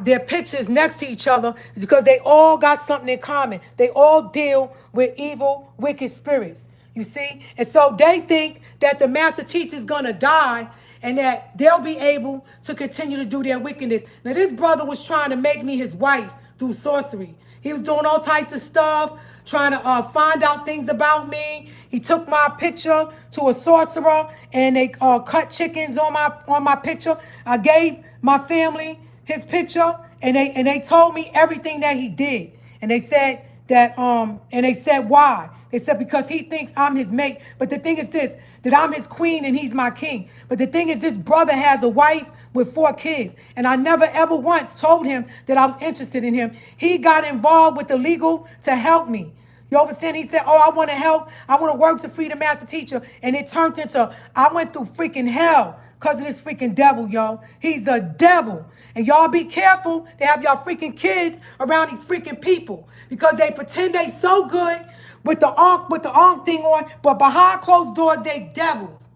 their pictures next to each other is because they all got something in common. They all deal with evil, wicked spirits, you see? And so they think that the master teacher is going to die and that they'll be able to continue to do their wickedness. Now, this brother was trying to make me his wife through sorcery. He was doing all types of stuff, trying to find out things about me. He took my picture to a sorcerer, and they cut chickens on my picture. I gave my family his picture, and they told me everything that he did. And they said that and they said why. They said because he thinks I'm his mate. But the thing is this, that I'm his queen and he's my king. But the thing is, this brother has a wife with 4 kids. And I never ever once told him that I was interested in him. He got involved with the legal to help me. You understand? He said, oh, I want to help. I want to work to free the master teacher. And it turned into, I went through freaking hell because of this freaking devil, yo. He's a devil. And y'all be careful to have y'all freaking kids around these freaking people because they pretend they so good with the arm thing on, but behind closed doors, they devils.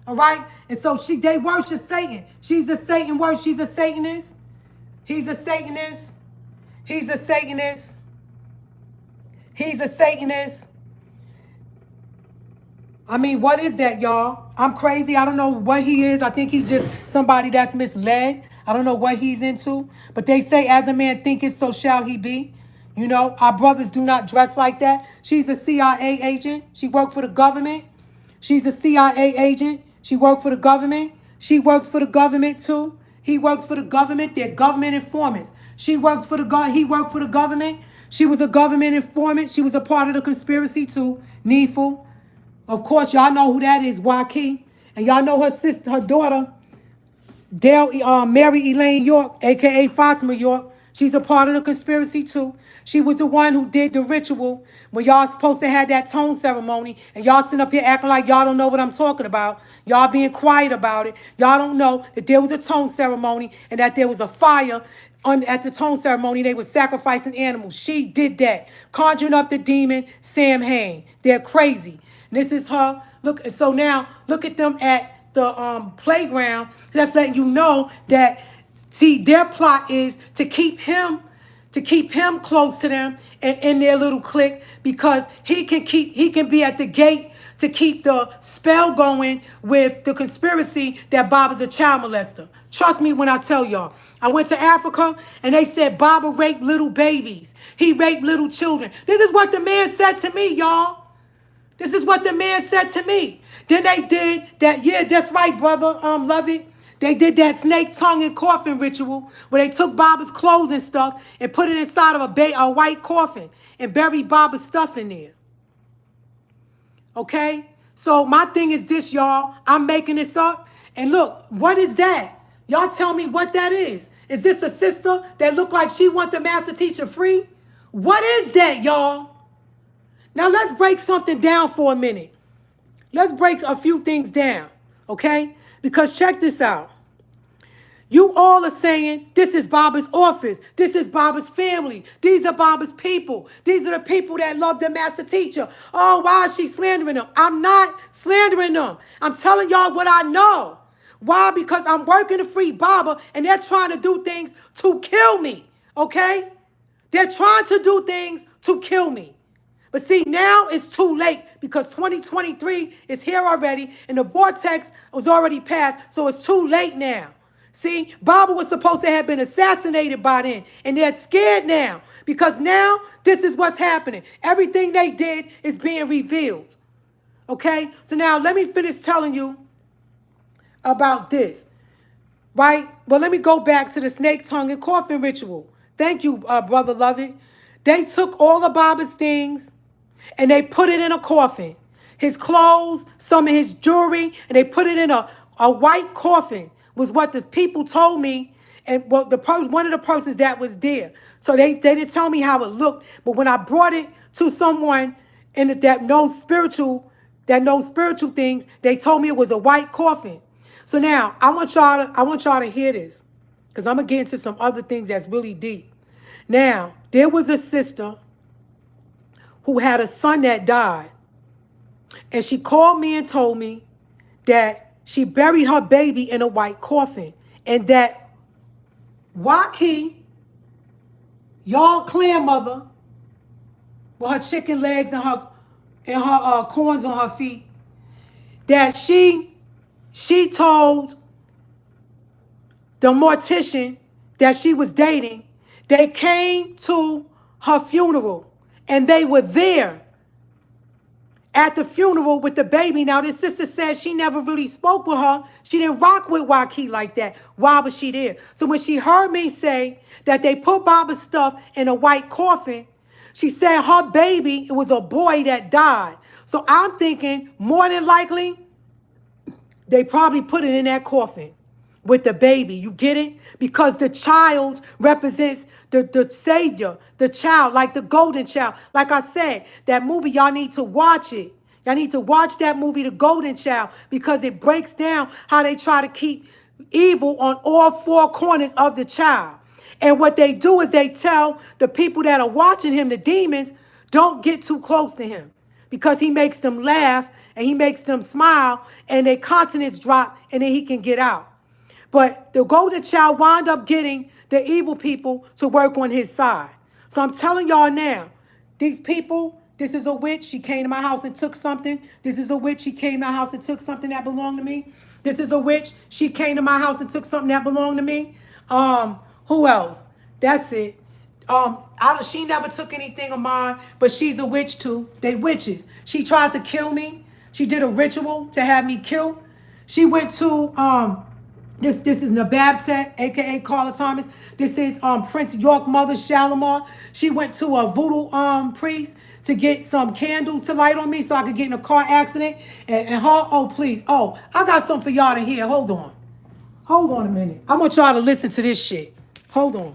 All right? And so they worship Satan. She's a Satan worship. She's a Satanist. He's a Satanist. He's a Satanist. He's a Satanist. I mean, what is that, y'all? I'm crazy. I don't know what he is. I think he's just somebody that's misled. I don't know what he's into. But they say, as a man thinketh, so shall he be. Our brothers do not dress like that. She's a CIA agent. She worked for the government. She's a CIA agent. She worked for the government. She works for the government, too. He works for the government. They're government informants. He worked for the government. She was a government informant. She was a part of the conspiracy, too. Neeful. Of course, y'all know who that is, Waki. And y'all know her sister, her daughter, Mary Elaine York, a.k.a. Fatima York. She's a part of the conspiracy, too. She was the one who did the ritual when y'all supposed to have that tone ceremony. And y'all sitting up here acting like y'all don't know what I'm talking about. Y'all being quiet about it. Y'all don't know that there was a tone ceremony and that there was a fire at the tone ceremony. They were sacrificing animals. She did that. Conjuring up the demon, Sam Hain. They're crazy. And this is her. Look. So now, look at them at the playground. That's letting you know that, see, their plot is to keep him close to them and in their little clique because he can be at the gate to keep the spell going with the conspiracy that Bob is a child molester. Trust me when I tell y'all. I went to Africa and they said Baba raped little babies. He raped little children. This is what the man said to me, y'all. This is what the man said to me. Then they did that. Yeah, that's right, brother. Love it. They did that snake tongue and coffin ritual where they took Baba's clothes and stuff and put it inside of a white coffin and buried Baba's stuff in there. Okay? So my thing is this, y'all. I'm making this up. And look, what is that? Y'all tell me what that is. Is this a sister that looked like she want the master teacher free? What is that, y'all? Now let's break something down for a minute. Let's break a few things down, okay? Because check this out. You all are saying, this is Baba's office. This is Baba's family. These are Baba's people. These are the people that love the master teacher. Oh, why is she slandering them? I'm not slandering them. I'm telling y'all what I know. Why? Because I'm working to free Baba, and they're trying to do things to kill me, okay? They're trying to do things to kill me. But see, now it's too late because 2023 is here already, and the vortex was already passed, so it's too late now. See, Baba was supposed to have been assassinated by then, and they're scared now because now this is what's happening. Everything they did is being revealed. Okay? So now let me finish telling you about this, right? Well, let me go back to the snake tongue and coffin ritual. Thank you, Brother Lovett. They took all of Baba's things and they put it in a coffin. His clothes, some of his jewelry, and they put it in a white coffin, was what the people told me, and well, one of the persons that was there. So they didn't tell me how it looked, but when I brought it to someone that knows spiritual things, they told me it was a white coffin. So now I want y'all to hear this, because I'm gonna get into some other things that's really deep. Now, there was a sister who had a son that died, and she called me and told me that she buried her baby in a white coffin, and that Waki, y'all clan mother, with her chicken legs and her corns on her feet, that she told the mortician that she was dating, they came to her funeral and they were there at the funeral with the baby. Now, this sister said she never really spoke with her. She didn't rock with Waki like that. Why was she there? So when she heard me say that they put Baba's stuff in a white coffin, she said her baby, it was a boy that died. So I'm thinking more than likely, they probably put it in that coffin with the baby. You get it? Because the child represents the savior, the child, like the golden child. Like I said, that movie, y'all need to watch it. Y'all need to watch that movie, The Golden Child, because it breaks down how they try to keep evil on all four corners of the child. And what they do is they tell the people that are watching him, the demons, don't get too close to him, because he makes them laugh and he makes them smile and their continents drop and then he can get out. But the golden child wound up getting the evil people to work on his side. So I'm telling y'all now, these people, this is a witch. She came to my house and took something. This is a witch. She came to my house and took something that belonged to me. This is a witch. She came to my house and took something that belonged to me. Who else? That's it. She never took anything of mine, but she's a witch too. They witches. She tried to kill me. She did a ritual to have me killed. She went to this is Nababtet, aka Carla Thomas. This is Prince York Mother Shalimar. She went to a voodoo priest to get some candles to light on me so I could get in a car accident. And her, oh please, oh, I got something for y'all to hear. Hold on. Hold on a minute. I want y'all to listen to this shit. Hold on.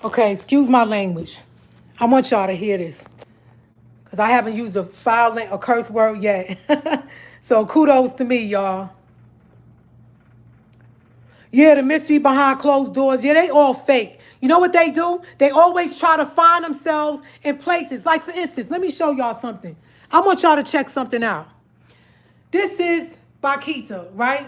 Okay, excuse my language. I want y'all to hear this, because I haven't used a curse word yet. So kudos to me, y'all. Yeah, the mystery behind closed doors. Yeah, they all fake. You know what they do? They always try to find themselves in places. Like, for instance, let me show y'all something. I want y'all to check something out. This is Bakita, right?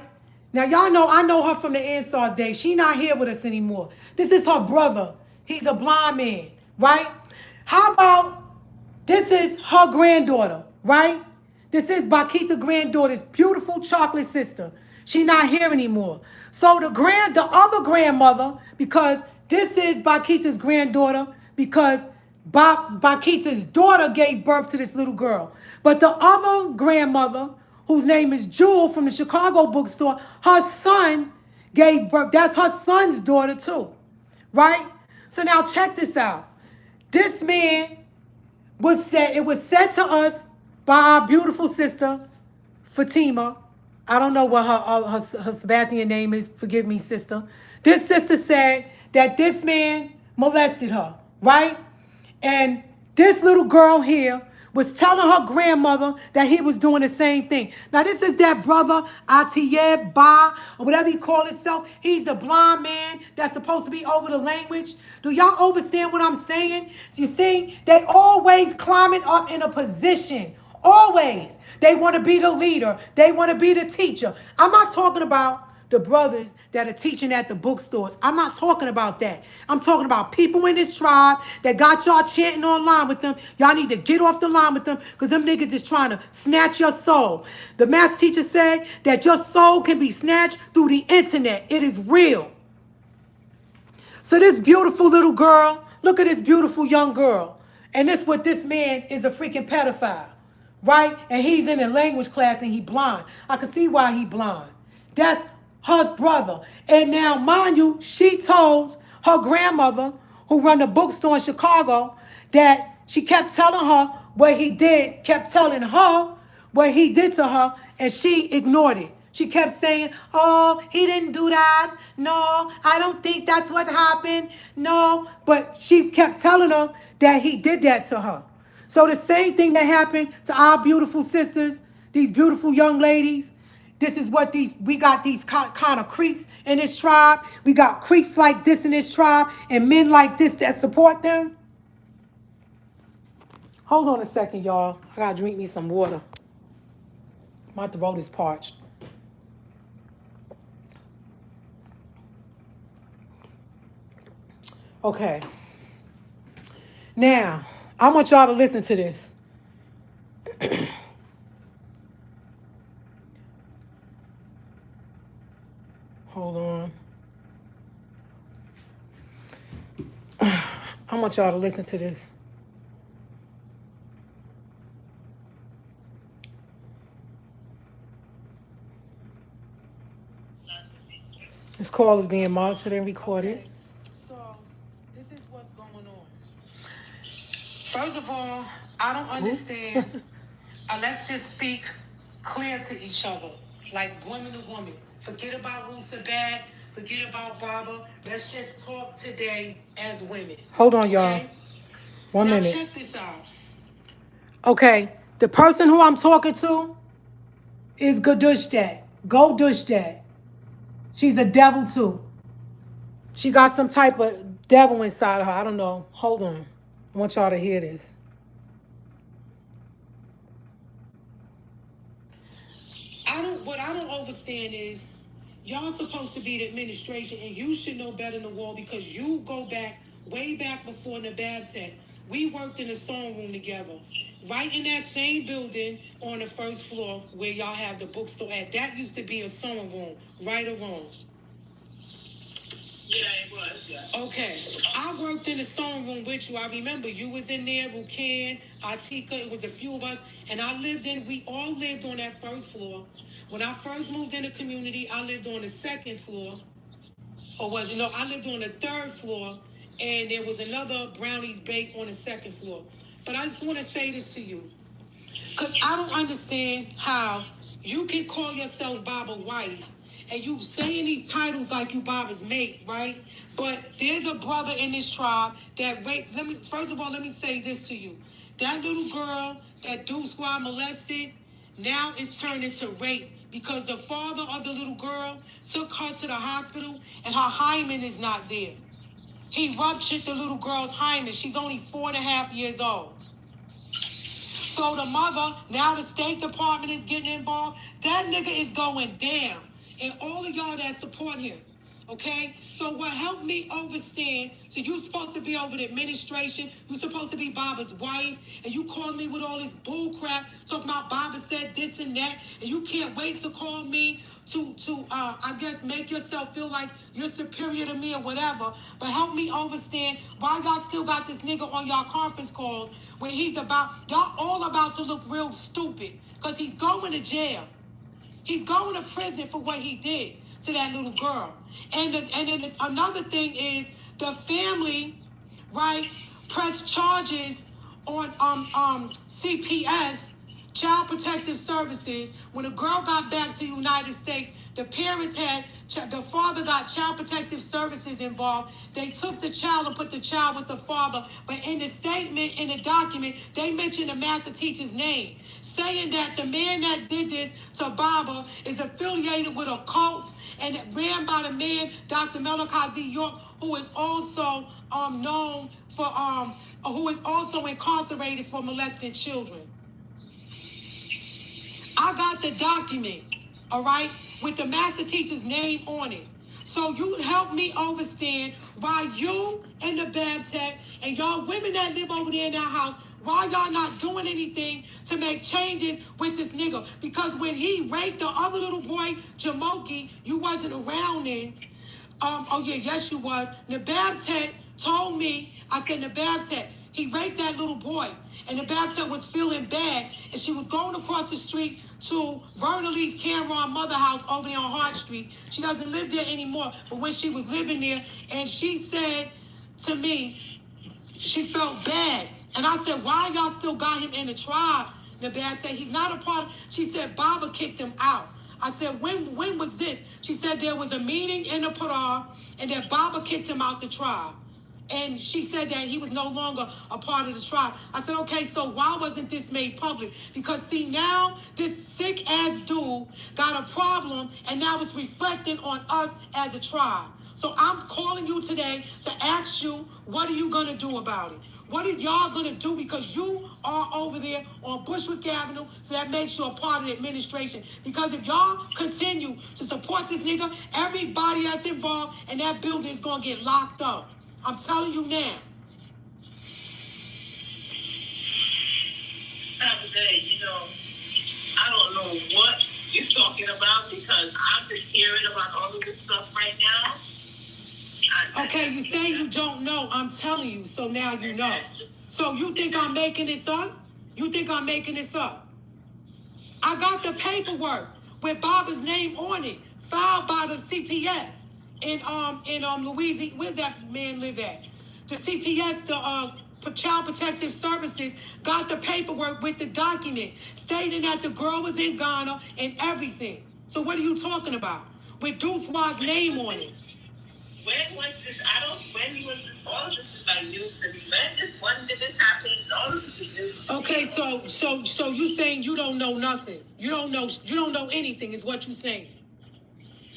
Now, y'all know, I know her from the Ansar's days. She not here with us anymore. This is her brother. He's a blind man, right? How about this is her granddaughter, right? This is Bakita's granddaughter's beautiful chocolate sister. She not here anymore. So the other grandmother, because this is Bakita's granddaughter, because Bakita's daughter gave birth to this little girl. But the other grandmother, whose name is Jewel from the Chicago bookstore, her son gave birth. That's her son's daughter too, right? So now check this out. This man was said, it was said to us by our beautiful sister, Fatima. I don't know what her Sabbatian name is. Forgive me, sister. This sister said that this man molested her, right? And this little girl here was telling her grandmother that he was doing the same thing. Now, this is that brother, Atiye Ba, or whatever he called himself. He's the blind man that's supposed to be over the language. Do y'all understand what I'm saying? So you see, they always climbing up in a position. Always. They want to be the leader. They want to be the teacher. I'm not talking about the brothers that are teaching at the bookstores. I'm not talking about that. I'm talking about people in this tribe that got y'all chanting online with them. Y'all need to get off the line with them because them niggas is trying to snatch your soul. The math teacher said that your soul can be snatched through the internet. It is real. So this beautiful little girl, look at this beautiful young girl. And this what this man is a freaking pedophile, right? And he's in a language class and he blind. I can see why he blind. That's her brother. And now, mind you, she told her grandmother, who run the bookstore in Chicago, that she kept telling her what he did, kept telling her what he did to her, and she ignored it. She kept saying, oh, he didn't do that. No, I don't think that's what happened. No, but she kept telling her that he did that to her. So the same thing that happened to our beautiful sisters, these beautiful young ladies, this is what we got these kind of creeps in this tribe. We got creeps like this in this tribe and men like this that support them. Hold on a second, y'all. I gotta drink me some water. My throat is parched. Okay. Now, I want y'all to listen to this. Hold on. I want y'all to listen to this. This call is being monitored and recorded. Okay. So, this is what's going on. First of all, I don't understand. Let's just speak clear to each other, like woman to woman. Forget about Wusabat. Forget about Baba. Let's just talk today as women. Hold on, y'all. Okay? One minute. Now check this out. Okay, the person who I'm talking to is Gadushdat. Go Dushdat. She's a devil too. She got some type of devil inside of her. I don't know. Hold on. I want y'all to hear this. What I don't understand is y'all supposed to be the administration and you should know better than the wall because you go back, way back before Nabatech. We worked in the song room together. Right in that same building on the first floor where y'all have the bookstore at. That used to be a sewing room, right or wrong? Yeah, it was, yeah. Okay. I worked in the sewing room with you. I remember you was in there, Rukan, Atika, it was a few of us, and we all lived on that first floor. When I first moved in the community, I lived on the second floor. I lived on the third floor, and there was another Brownies Bake on the second floor. But I just want to say this to you, because I don't understand how you can call yourself Baba's wife, and you saying these titles like you Baba's mate, right? But there's a brother in this tribe that raped. First of all, let me say this to you. That little girl that Dude Squad molested, now it's turned into rape because the father of the little girl took her to the hospital and her hymen is not there. He ruptured the little girl's hymen. She's only 4.5 years old. So the mother, now the State Department is getting involved. That nigga is going down. And all of y'all that support him. Okay? So what helped me understand, so you supposed to be over the administration, you supposed to be Baba's wife, and you called me with all this bull crap, talking about Baba said this and that, and you can't wait to call me to I guess make yourself feel like you're superior to me or whatever. But help me understand why y'all still got this nigga on y'all conference calls when y'all all about to look real stupid, because he's going to jail. He's going to prison for what he did to that little girl. And then another thing is the family, right, pressed charges on CPS, Child Protective Services. When the girl got back to the United States, the parents had, the father got Child Protective Services involved. They took the child and put the child with the father. But in the statement, in the document, they mentioned the master teacher's name, saying that the man that did this to Baba is affiliated with a cult and ran by the man, Dr. MALACHI York, who is also known for, who is also incarcerated for molesting children. I got the document, all right, with the master teacher's name on it. So you help me understand why you and the Babtech and y'all women that live over there in that house, why y'all not doing anything to make changes with this nigga? Because when he raped the other little boy, Jamoki, you wasn't around then. Oh yeah, yes you was. Nababtet told me, I said, Nababtet, he raped that little boy. And Nababtet was feeling bad. And she was going across the street to Verna Lee's Cameron mother house over there on Hart Street. She doesn't live there anymore, but when she was living there, and she said to me, she felt bad. And I said, why y'all still got him in the tribe? Nababtet, he's not a part of, she said, Baba kicked him out. I said, when was this? She said there was a meeting in the Parah and that Baba kicked him out the tribe. And she said that he was no longer a part of the tribe. I said, okay, so why wasn't this made public? Because see, now this sick ass dude got a problem and now it's reflecting on us as a tribe. So I'm calling you today to ask you, what are you gonna do about it? What are y'all gonna do? Because you are over there on Bushwick Avenue, so that makes you a part of the administration. Because if y'all continue to support this nigga, everybody that's involved in that building is gonna get locked up. I'm telling you now. I would say, I don't know what you're talking about because I'm just hearing about all of this stuff right now. Okay, you say you don't know. I'm telling you, so now you know. So you think I'm making this up? You think I'm making this up? I got the paperwork with Baba's name on it, filed by the CPS in Louisiana. Where that man live at? The CPS, the Child Protective Services, got the paperwork with the document stating that the girl was in Ghana and everything. So what are you talking about? With Deuce's name on it. When was this? When was this? All of this is like news to me. When did this happen? All of this is news to me. Okay, so you saying you don't know nothing. You don't know anything is what you saying.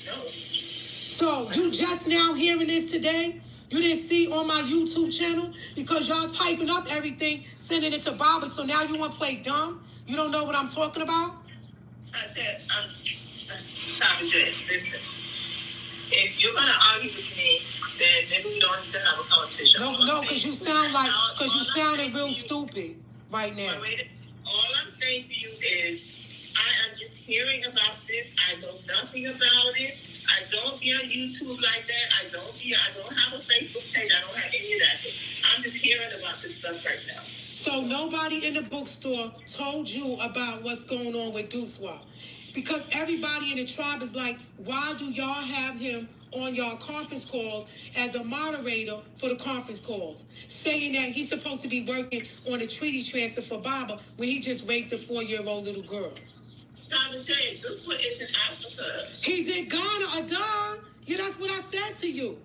No. So you just now hearing this today? You didn't see on my YouTube channel? Because y'all typing up everything, sending it to Baba, so now you want to play dumb? You don't know what I'm talking about? I said, listen. If you're gonna argue with me, then maybe we don't need to have a conversation. No, because you sounding real stupid right now. All I'm saying to you is, I am just hearing about this. I know nothing about it. I don't be on YouTube like that. I don't have a Facebook page. I don't have any of that. I'm just hearing about this stuff right now. So nobody in the bookstore told you about what's going on with Duswa? Because everybody in the tribe is like, why do y'all have him on y'all conference calls as a moderator for the conference calls, saying that he's supposed to be working on a treaty transfer for Baba when he just raped a 4-year-old little girl? Time to change. Duswa is in Africa. He's in Ghana, Yeah, that's what I said to you.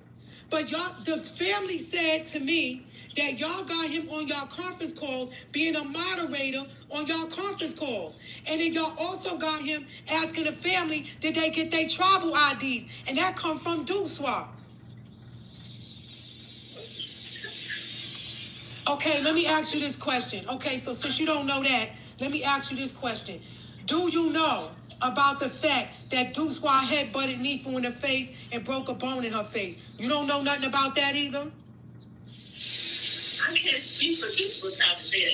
But y'all, the family said to me that y'all got him on y'all conference calls, being a moderator on y'all conference calls. And then y'all also got him asking the family, did they get their tribal IDs? And that come from Duswa. Okay, let me ask you this question. Okay, so since you don't know that, let me ask you this question. Do you know about the fact that Duswa headbutted Nifu in the face and broke a bone in her face? You don't know nothing about that either? I can't speak for Duswa out there.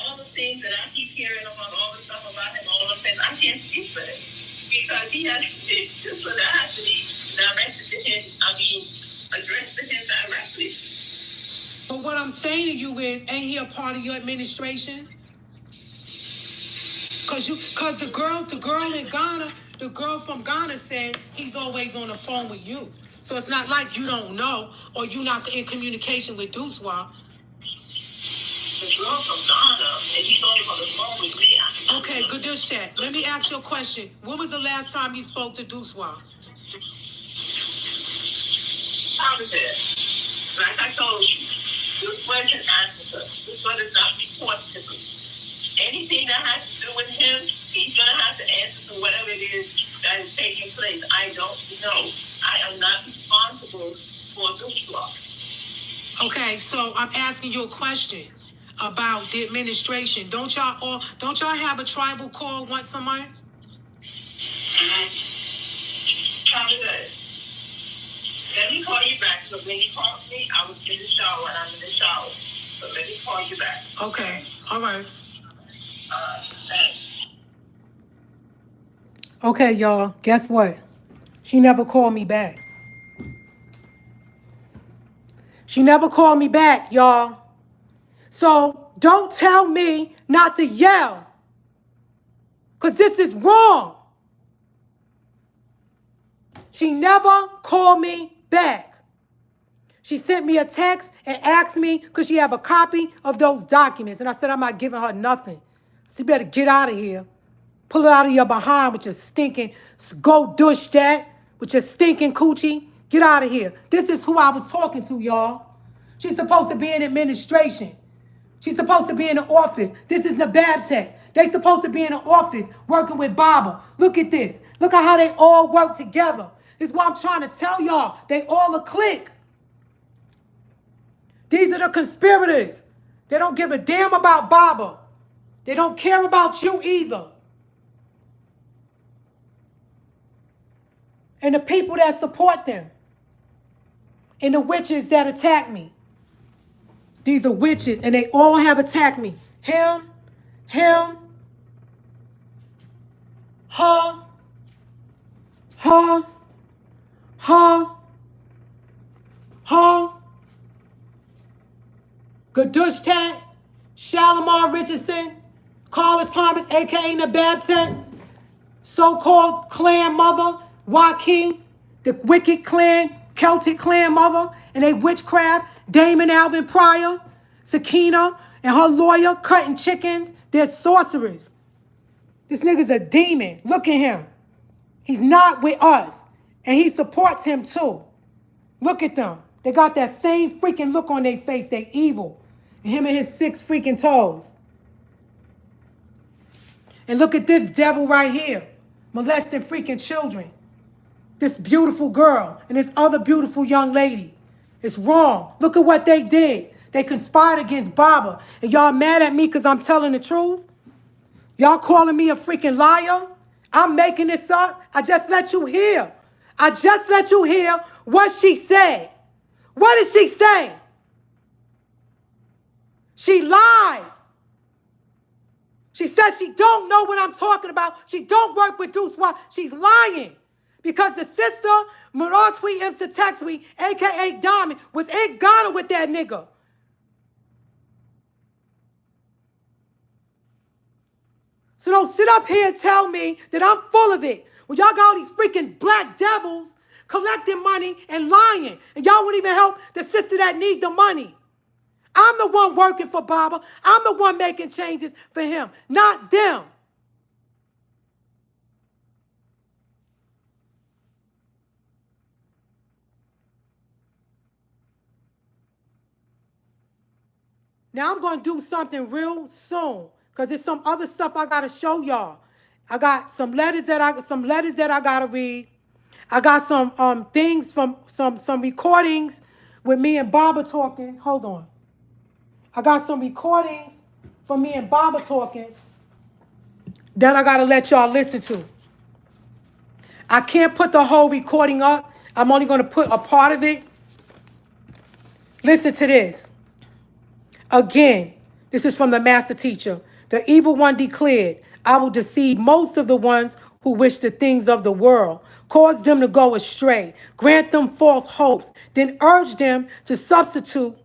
All the things that I keep hearing about, all the stuff about him, all of them, I can't speak for him. Because he has Duswa that has to be directed to him, addressed to him directly. But what I'm saying to you is, ain't he a part of your administration? Cause the girl in Ghana, the girl from Ghana said he's always on the phone with you. So it's not like you don't know or you're not in communication with Duswa. The girl from Ghana, and he's always on the phone with me. Okay, good chat. Let me ask you a question. When was the last time you spoke to Duswa? How is it? Like I told you, this one can answer. This one is not important to me. Anything that has to do with him, he's going to have to answer for whatever it is that is taking place. I don't know. I am not responsible for this law. Okay, so I'm asking you a question about the administration. Don't y'all have a tribal call once a month? How is it? Let me call you back. So when you called me, I was in the shower and I'm in the shower. So let me call you back. Okay. All right. Thanks. Okay, y'all. Guess what? She never called me back. She never called me back, y'all. So don't tell me not to yell. Because this is wrong. She never called me back. She sent me a text and asked me, could she have a copy of those documents? And I said, I'm not giving her nothing. So you better get out of here. Pull it out of your behind with your stinking, go douche that, with your stinking coochie. Get out of here. This is who I was talking to, y'all. She's supposed to be in administration. She's supposed to be in the office. This is Nababtech. They supposed to be in the office working with Baba. Look at this. Look at how they all work together. This is what I'm trying to tell y'all. They all a clique. These are the conspirators. They don't give a damn about Baba. They don't care about you either. And the people that support them. And the witches that attack me. These are witches, and they all have attacked me. Him, her, Gadushtat, Shalimar Richardson, Carla Thomas, a.k.a. Nababtech, so-called clan mother, Joaquin, the wicked clan, Celtic clan mother, and they witchcraft, Damon Alvin Pryor, Sakina, and her lawyer cutting chickens. They're sorcerers. This nigga's a demon. Look at him. He's not with us. And he supports him too. Look at them. They got that same freaking look on their face. They evil. And him and his 6 freaking toes. And look at this devil right here. Molesting freaking children. This beautiful girl and this other beautiful young lady. It's wrong. Look at what they did. They conspired against Baba. And y'all mad at me because I'm telling the truth? Y'all calling me a freaking liar? I'm making this up. I just let you hear. I just let you hear what she said. What did she say? She lied. She said she don't know what I'm talking about. She don't work with Duswa. She's lying. Because the sister, Maratwi Imsatekwi, a.k.a. Diamond, was in Ghana with that nigga. So don't sit up here and tell me that I'm full of it. When y'all got all these freaking black devils collecting money and lying. And y'all won't even help the sister that need the money. I'm the one working for Baba. I'm the one making changes for him, not them. Now I'm going to do something real soon because there's some other stuff I got to show y'all. I got some letters that I got to read. I got some things from some recordings with me and Baba talking. Hold on. I got some recordings from me and Baba talking that I got to let y'all listen to. I can't put the whole recording up. I'm only going to put a part of it. Listen to this. Again, this is from the master teacher. The evil one declared, I will deceive most of the ones who wish the things of the world, cause them to go astray, grant them false hopes, then urge them to substitute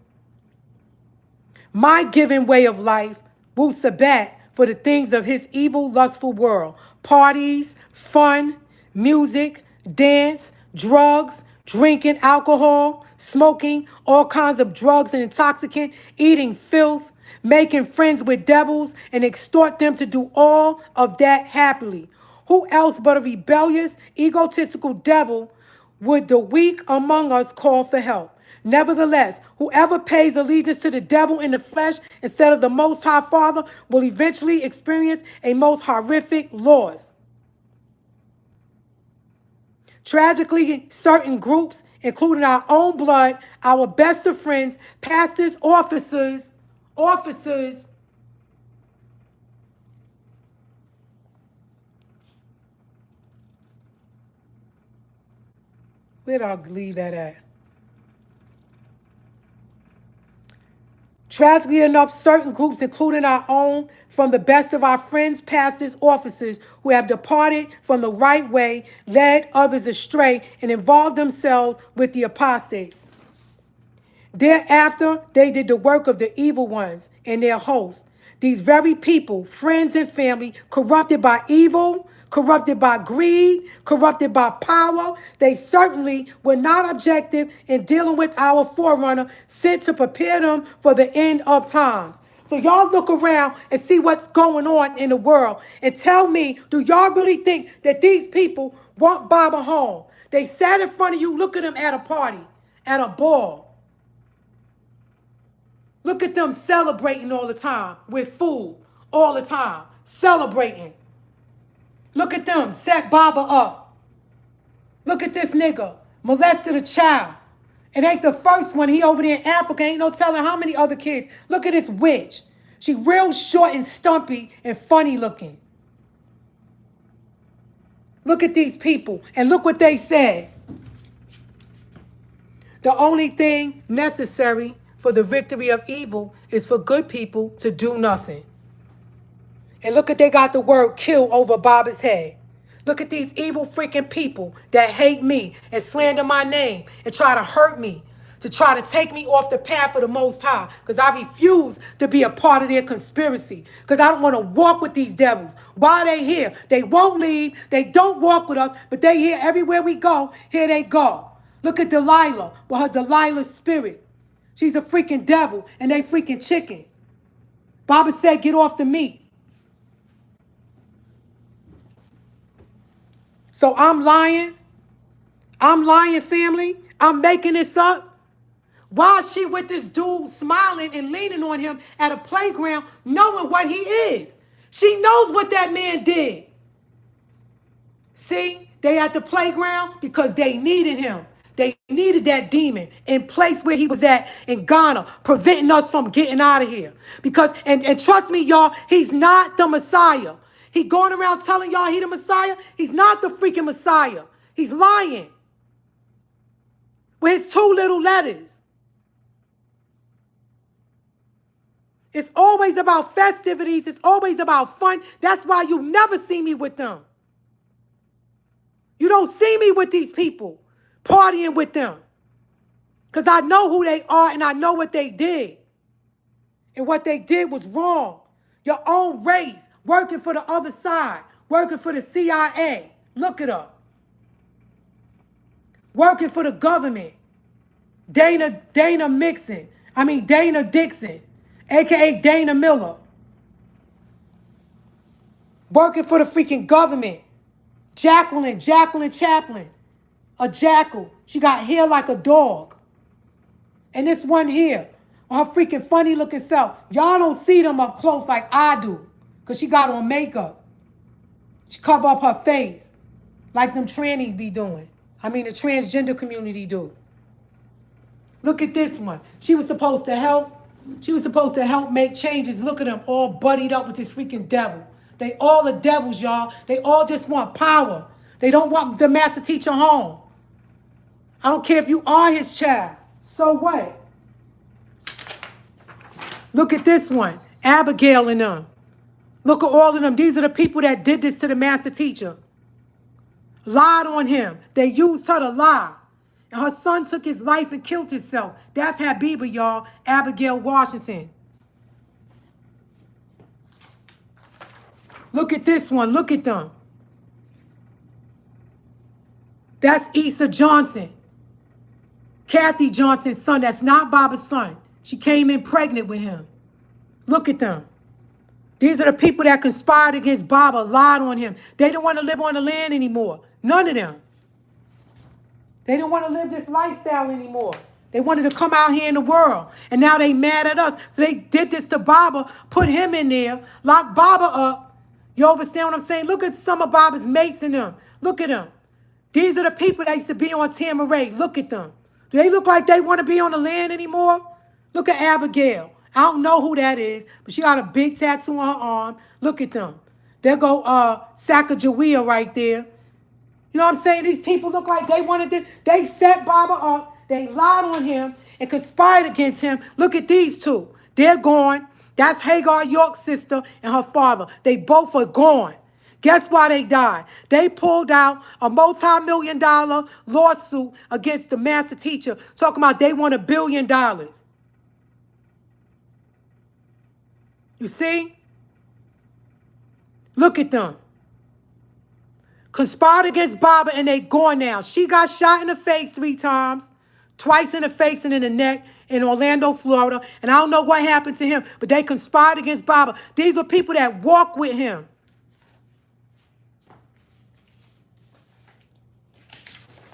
my given way of life, Wu Sabat, for the things of his evil, lustful world. Parties, fun, music, dance, drugs, drinking alcohol, smoking all kinds of drugs and intoxicant, eating filth, making friends with devils, and extort them to do all of that happily. Who else but a rebellious, egotistical devil would the weak among us call for help? Nevertheless, whoever pays allegiance to the devil in the flesh instead of the Most High Father will eventually experience a most horrific loss. Tragically, certain groups, including our own blood, our best of friends, pastors, officers, where'd I leave that at? Tragically enough, certain groups, including our own, from the best of our friends, pastors, officers, who have departed from the right way, led others astray, and involved themselves with the apostates. Thereafter, they did the work of the evil ones and their host. These very people, friends and family, corrupted by evil, corrupted by greed, corrupted by power, they certainly were not objective in dealing with our forerunner, sent to prepare them for the end of times. So y'all look around and see what's going on in the world and tell me, do y'all really think that these people want Baba home? They sat in front of you, look at them at a party, at a ball. Look at them celebrating all the time with food all the time, celebrating. Look at them set Baba up. Look at this nigga molested a child. It ain't the first one. He over there in Africa. Ain't no telling how many other kids. Look at this witch. She real short and stumpy and funny looking. Look at these people and look what they said. The only thing necessary for the victory of evil is for good people to do nothing. And look at they got the word kill over Baba's head. Look at these evil freaking people that hate me and slander my name and try to hurt me, to try to take me off the path of the Most High, because I refuse to be a part of their conspiracy, because I don't want to walk with these devils. Why are they here? They won't leave. They don't walk with us, but they here everywhere we go. Here they go. Look at Delilah with her Delilah spirit. She's a freaking devil and they freaking chicken. Baba said, get off the meat. So I'm lying. I'm lying, family. I'm making this up. Why is she with this dude smiling and leaning on him at a playground knowing what he is? She knows what that man did. See, they at the playground because they needed him. They needed that demon in place where he was at in Ghana, preventing us from getting out of here. Because, and trust me, y'all, he's not the Messiah. He going around telling y'all he the Messiah. He's not the freaking Messiah. He's lying. With his 2 little letters. It's always about festivities. It's always about fun. That's why you never see me with them. You don't see me with these people, partying with them. Because I know who they are and I know what they did. And what they did was wrong. Your own race, working for the other side, working for the CIA. Look it up. Working for the government. Dana Dixon, a.k.a. Dana Miller. Working for the freaking government. Jacqueline Chaplin. A jackal. She got hair like a dog. And this one here, her freaking funny looking self. Y'all don't see them up close like I do. Because she got on makeup. She cover up her face. Like them trannies be doing. The transgender community do. Look at this one. She was supposed to help. She was supposed to help make changes. Look at them all buddied up with this freaking devil. They all are devils, y'all. They all just want power. They don't want the master teacher home. I don't care if you are his child. So what? Look at this one. Abigail and them. Look at all of them. These are the people that did this to the master teacher. Lied on him. They used her to lie. And her son took his life and killed himself. That's Habiba, y'all. Abigail Washington. Look at this one. Look at them. That's Issa Johnson. Kathy Johnson's son. That's not Baba's son. She came in pregnant with him. Look at them. These are the people that conspired against Baba, lied on him. They didn't want to live on the land anymore. None of them. They didn't want to live this lifestyle anymore. They wanted to come out here in the world. And now they mad at us. So they did this to Baba, put him in there, locked Baba up. You understand what I'm saying? Look at some of Baba's mates in them. Look at them. These are the people that used to be on Tamaray. Look at them. Do they look like they want to be on the land anymore? Look at Abigail. I don't know who that is, but she got a big tattoo on her arm. Look at them. There go Sacagawea right there. You know what I'm saying? These people look like they wanted to. They set Baba up. They lied on him and conspired against him. Look at these two. They're gone. That's Hagar York's sister and her father. They both are gone. Guess why they died? They pulled out a multi-million-dollar lawsuit against the master teacher, talking about they want $1 billion. You see? Look at them. Conspired against Baba and they gone now. She got shot in the face 3 times, twice in the face and in the neck in Orlando, Florida. And I don't know what happened to him, but they conspired against Baba. These were people that walked with him.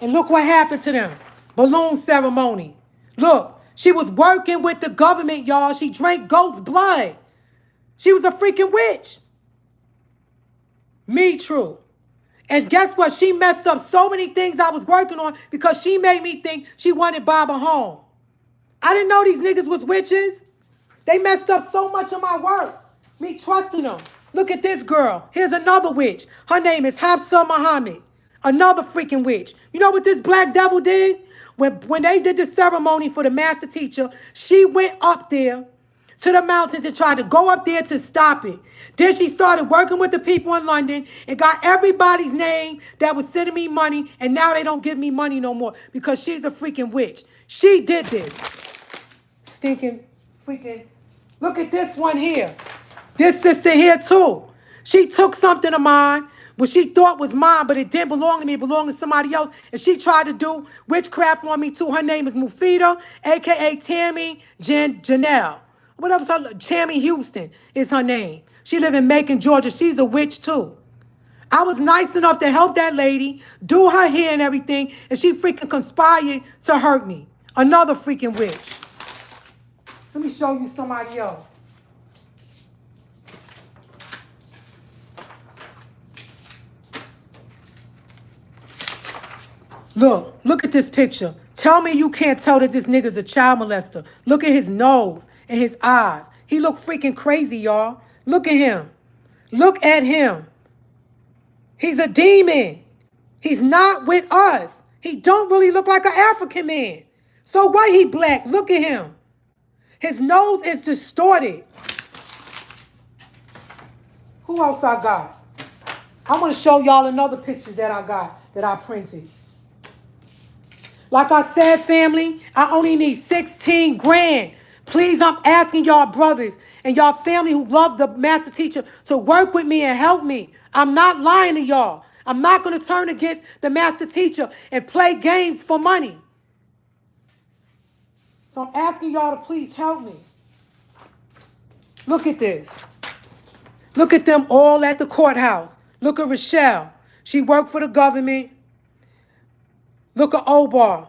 And look what happened to them. Balloon ceremony. Look, she was working with the government, y'all. She drank goat's blood. She was a freaking witch. Me true. And guess what? She messed up so many things I was working on because she made me think she wanted Baba home. I didn't know these niggas was witches. They messed up so much of my work. Me trusting them. Look at this girl. Here's another witch. Her name is Hafsa Muhammad. Another freaking witch. You know what this black devil did? When they did the ceremony for the master teacher, she went up there to the mountains and tried to go up there to stop it. Then she started working with the people in London and got everybody's name that was sending me money, and now they don't give me money no more because she's a freaking witch. She did this. Stinking freaking... Look at this one here. This sister here too. She took something of mine, what she thought was mine, but it didn't belong to me. It belonged to somebody else. And she tried to do witchcraft on me too. Her name is Mufida, a.k.a. Tammy Janelle. Whatever, Tammy Houston is her name. She live in Macon, Georgia. She's a witch too. I was nice enough to help that lady, do her hair and everything, and she freaking conspired to hurt me. Another freaking witch. Let me show you somebody else. Look at this picture. Tell me you can't tell that this nigga's a child molester. Look at his nose and his eyes. He look freaking crazy, y'all. Look at him. Look at him. He's a demon. He's not with us. He don't really look like an African man. So why he black? Look at him. His nose is distorted. Who else I got? I want to show y'all another pictures that I got, that I printed. Like I said, family, I only need 16 grand. Please, I'm asking y'all brothers and y'all family who love the master teacher to work with me and help me. I'm not lying to y'all. I'm not going to turn against the master teacher and play games for money. So I'm asking y'all to please help me. Look at this. Look at them all at the courthouse. Look at Rochelle. She worked for the government. Look at Obar.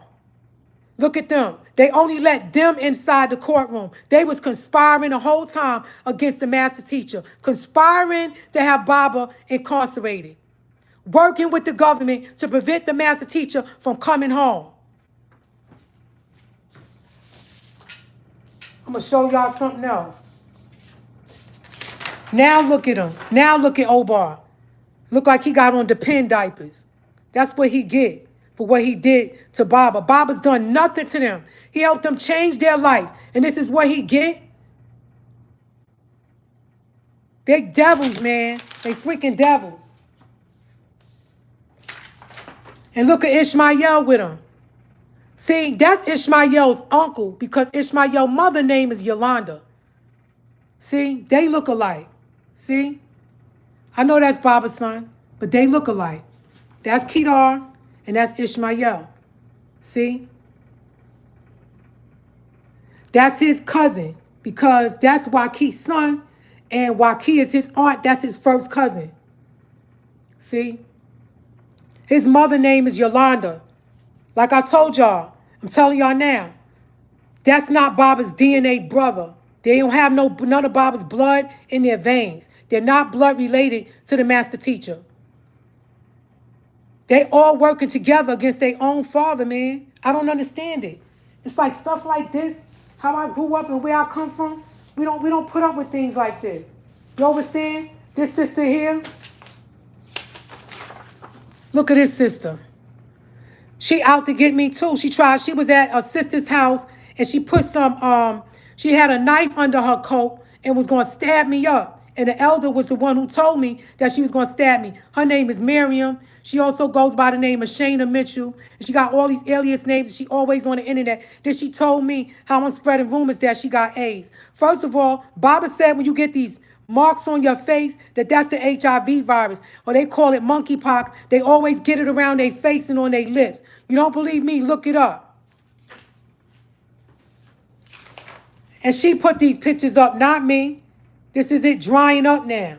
Look at them. They only let them inside the courtroom. They was conspiring the whole time against the master teacher. Conspiring to have Baba incarcerated. Working with the government to prevent the master teacher from coming home. I'm going to show y'all something else. Now look at him. Now look at Obar. Look like he got on Depend diapers. That's what he get for what he did to Baba. Baba's done nothing to them. He helped them change their life. And this is what he get? They devils, man. They freaking devils. And look at Ishmael with him. See, that's Ishmael's uncle because Ishmael's mother name is Yolanda. See, they look alike. See? I know that's Baba's son, but they look alike. That's Kedar and that's Ishmael. See? That's his cousin because that's Waukie's son, and Waukie is his aunt. That's his first cousin. See? His mother name is Yolanda. Like I told y'all, I'm telling y'all now, that's not Baba's DNA brother. They don't have none of Baba's blood in their veins. They're not blood related to the master teacher. They all working together against their own father, man. I don't understand it. It's like stuff like this, how I grew up and where I come from, we don't put up with things like this. You understand? This sister here, look at this sister. She out to get me too. She was at a sister's house and she put she had a knife under her coat and was going to stab me up. And the elder was the one who told me that she was going to stab me. Her name is Miriam. She also goes by the name of Shayna Mitchell. And she got all these alias names. She always on the internet. Then she told me how I'm spreading rumors that she got AIDS. First of all, Baba said when you get these marks on your face, that's the HIV virus, or they call it monkeypox. They always get it around their face and on their lips. You don't believe me? Look it up. And she put these pictures up, not me. This is it drying up now.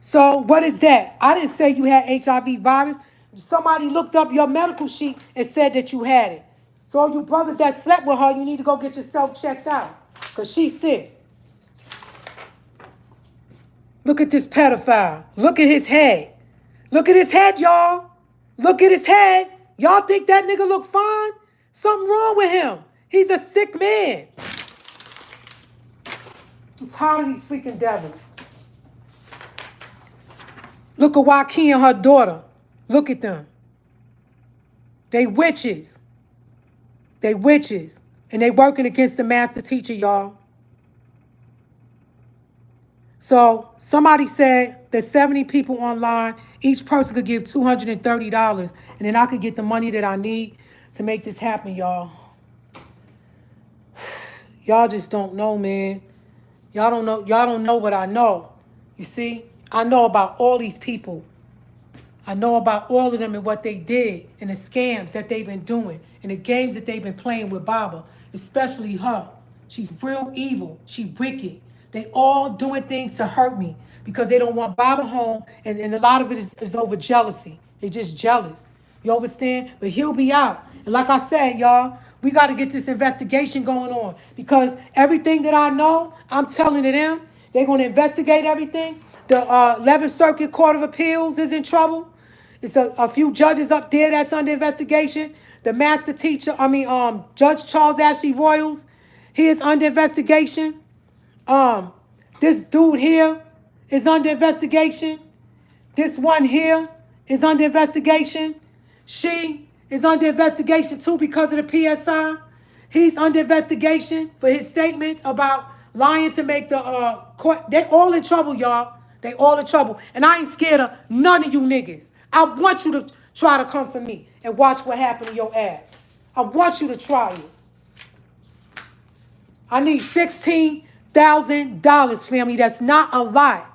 So what is that? I didn't say you had HIV virus. Somebody looked up your medical sheet and said that you had it. So all you brothers that slept with her, you need to go get yourself checked out because she's sick. Look at this pedophile. Look at his head. Look at his head, y'all. Look at his head. Y'all think that nigga look fine? Something wrong with him. He's a sick man. I'm tired of these freaking devils. Look at Waukie and her daughter. Look at them. They witches. They witches. And they working against the master teacher, y'all. So somebody said that 70 people online, each person could give $230, and then I could get the money that I need to make this happen, y'all. Y'all just don't know, man. Y'all don't know what I know. You see, I know about all these people. I know about all of them and what they did and the scams that they've been doing and the games that they've been playing with Baba, especially her. She's real evil. She wicked. They all doing things to hurt me because they don't want Baba home, and a lot of it is over jealousy. They're just jealous. You understand? But he'll be out. And like I said, y'all, we got to get this investigation going on because everything that I know, I'm telling to them. They're going to investigate everything. The 11th Circuit Court of Appeals is in trouble. It's a few judges up there that's under investigation. The master teacher, Judge Charles Ashley Royals, he is under investigation. This dude here is under investigation. This one here is under investigation. She is under investigation too because of the PSI. He's under investigation for his statements about lying to make the court. They all in trouble, y'all. They all in trouble. And I ain't scared of none of you niggas. I want you to try to come for me and watch what happened to your ass. I want you to try it. I need $16,000, family. That's not a lot.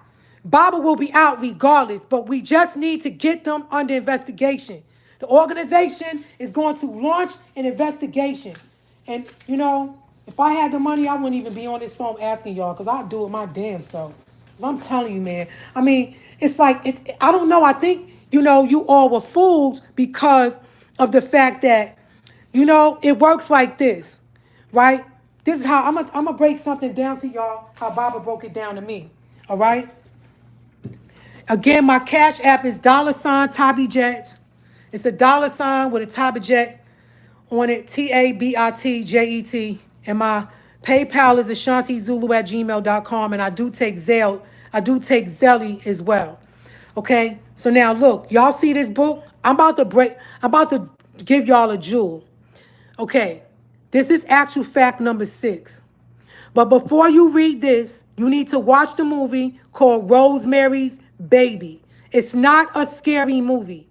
Baba will be out regardless, but we just need to get them under investigation. The organization is going to launch an investigation. And, you know, if I had the money, I wouldn't even be on this phone asking y'all because I'd do it my damn self. Because I'm telling you, man. I mean, it's like, I don't know. I think, you know, you all were fooled because of the fact that, you know, it works like this, right? This is how I'm gonna break something down to y'all, how Baba broke it down to me, all right? Again, my Cash App is $Tabbyjet. It's a $ with a Tabbyjet on it, TABITJET. And my PayPal is AshantiZulu@gmail.com. And I do take Zelle. I do take Zelly as well. Okay? So now look, y'all see this book? I'm about to give y'all a jewel. Okay. This is actual fact number 6. But before you read this, you need to watch the movie called Rosemary's Baby. It's not a scary movie.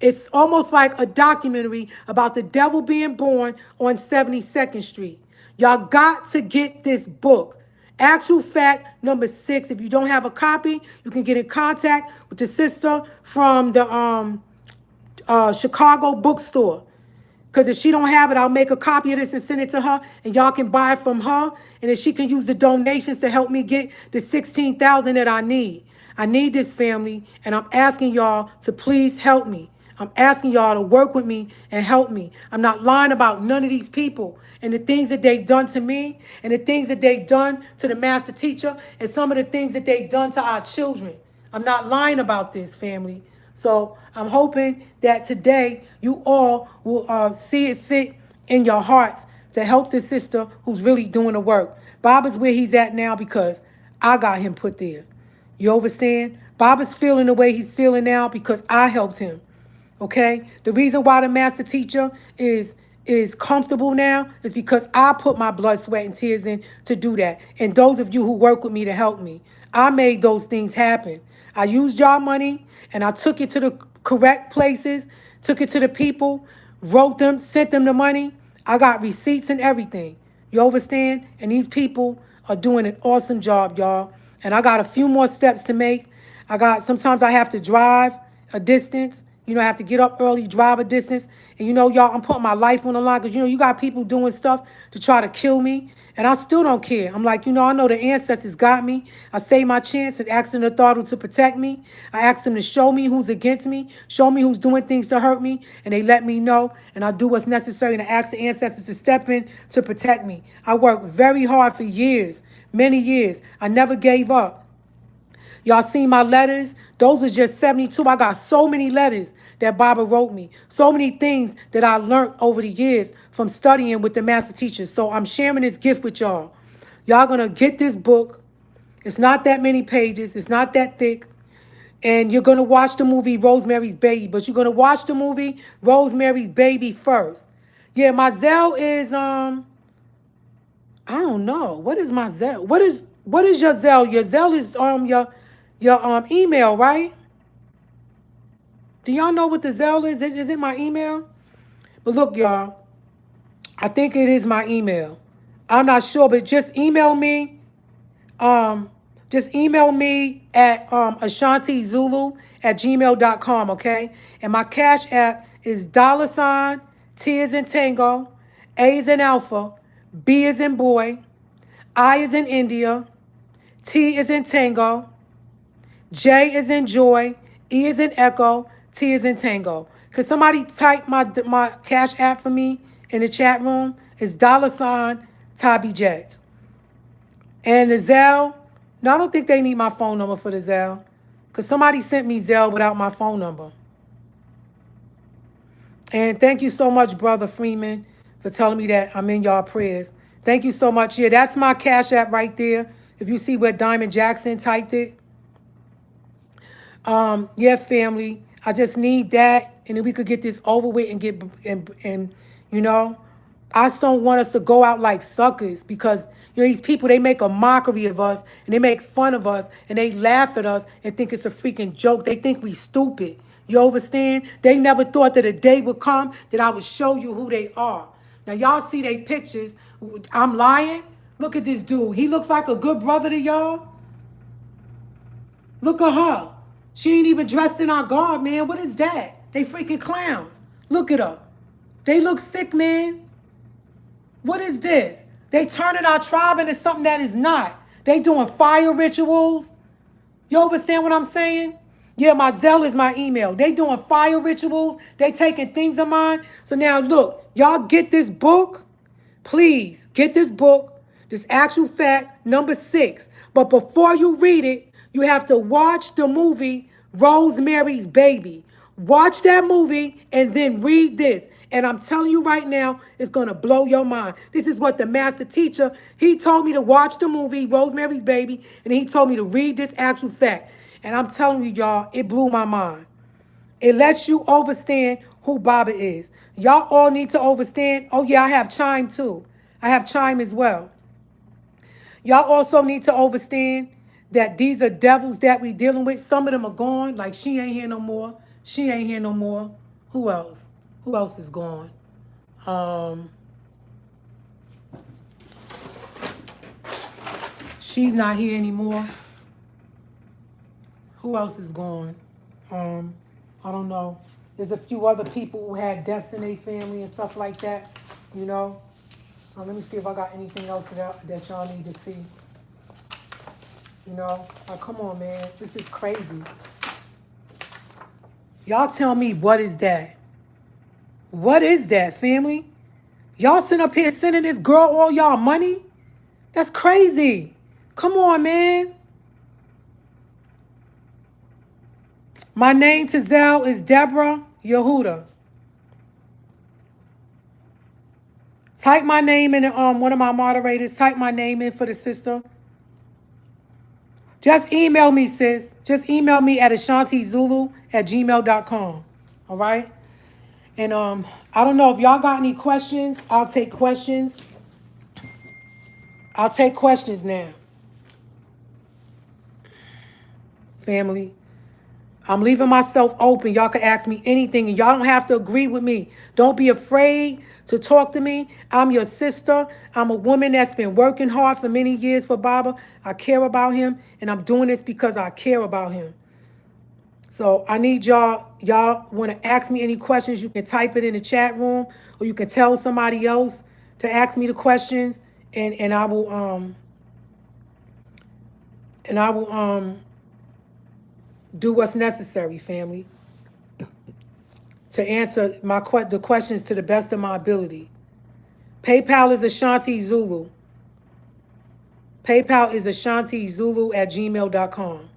It's almost like a documentary about the devil being born on 72nd Street. Y'all got to get this book. Actual fact number 6. If you don't have a copy, you can get in contact with the sister from the Chicago bookstore. Because if she don't have it, I'll make a copy of this and send it to her, and y'all can buy it from her. And then she can use the donations to help me get the $16,000 that I need. I need this, family, and I'm asking y'all to please help me. I'm asking y'all to work with me and help me. I'm not lying about none of these people and the things that they've done to me and the things that they've done to the master teacher and some of the things that they've done to our children. I'm not lying about this, family. So I'm hoping that today you all will see it fit in your hearts to help this sister who's really doing the work. Bob is where he's at now because I got him put there. You understand? Bob is feeling the way he's feeling now because I helped him. Okay? The reason why the master teacher is comfortable now is because I put my blood, sweat, and tears in to do that. And those of you who work with me to help me, I made those things happen. I used y'all money and I took it to the correct places, took it to the people, wrote them, sent them the money. I got receipts and everything. You understand? And these people are doing an awesome job, y'all. And I got a few more steps to make. Sometimes I have to drive a distance. You know, I have to get up early, drive a distance. And you know, y'all, I'm putting my life on the line because, you know, you got people doing stuff to try to kill me. And I still don't care. I'm like, you know, I know the ancestors got me. I saved my chance and asked the authority to protect me. I asked them to show me who's against me, show me who's doing things to hurt me. And they let me know. And I do what's necessary. And I ask the ancestors to step in to protect me. I worked very hard for years, many years. I never gave up. Y'all seen my letters? Those are just 72. I got so many letters that Baba wrote me. So many things that I learned over the years from studying with the master teachers. So I'm sharing this gift with y'all. Y'all gonna get this book. It's not that many pages. It's not that thick. And you're gonna watch the movie Rosemary's Baby. But you're gonna watch the movie Rosemary's Baby first. Yeah, my Zelle is I don't know. What is my Zelle? What is your Zelle? Your Zelle is your email, right? Do y'all know what the Zelle is? Is it my email? But look, y'all, I think it is my email. I'm not sure, but just email me. Just email me at ashantizulu@gmail.com, okay? And my Cash App is $ T is in Tango, A is in Alpha, B is in Boy, I is in India, T is in Tango, J is in Joy, E is in Echo, T is in Tango. Could somebody type my Cash App for me in the chat room? It's $ Tabby Jet. And the Zelle, no, I don't think they need my phone number for the Zelle. Because somebody sent me Zelle without my phone number. And thank you so much, Brother Freeman, for telling me that I'm in y'all prayers. Thank you so much. Yeah, that's my Cash App right there. If you see where Diamond Jackson typed it. Yeah, family. I just need that, and then we could get this over with and get and you know, I just don't want us to go out like suckers because you know these people, they make a mockery of us and they make fun of us and they laugh at us and think it's a freaking joke. They think we stupid. You understand? They never thought that a day would come that I would show you who they are. Now y'all see they pictures. I'm lying. Look at this dude. He looks like a good brother to y'all. Look at her. She ain't even dressed in our garb, man. What is that? They freaking clowns. Look at her. They look sick, man. What is this? They turning our tribe into something that is not. They doing fire rituals. You understand what I'm saying? Yeah, my Zelle is my email. They doing fire rituals. They taking things of mine. So now look, y'all get this book. Please get this book. This actual fact number 6. But before you read it, you have to watch the movie Rosemary's Baby. Watch that movie and then read this. And I'm telling you right now, it's going to blow your mind. This is what the master teacher, he told me to watch the movie Rosemary's Baby, and he told me to read this actual fact. And I'm telling you, y'all, it blew my mind. It lets you understand who Baba is. Y'all all need to understand. Oh, yeah, I have Chime, too. I have Chime as well. Y'all also need to understand that these are devils that we dealing with. Some of them are gone. Like, she ain't here no more. She ain't here no more. Who else? Who else is gone? She's not here anymore. Who else is gone? I don't know. There's a few other people who had deaths in their family and stuff like that, you know. Let me see if I got anything else that y'all need to see. You know, like, come on, man. This is crazy. Y'all tell me, what is that? What is that, family? Y'all sitting up here sending this girl all y'all money? That's crazy. Come on, man. My name to Zell is Deborah Yehuda. Type my name in, one of my moderators. Type my name in for the sister. Just email me, sis. Just email me at ashantizulu@gmail.com. All right? And I don't know if y'all got any questions. I'll take questions. I'll take questions now. Family. I'm leaving myself open. Y'all can ask me anything, and y'all don't have to agree with me. Don't be afraid to talk to me. I'm your sister. I'm a woman that's been working hard for many years for Baba. I care about him, and I'm doing this because I care about him. So I need y'all want to ask me any questions, you can type it in the chat room, or you can tell somebody else to ask me the questions, and I will do what's necessary, family, to answer the questions to the best of my ability. PayPal is Ashanti Zulu. PayPal is ashantizulu@gmail.com.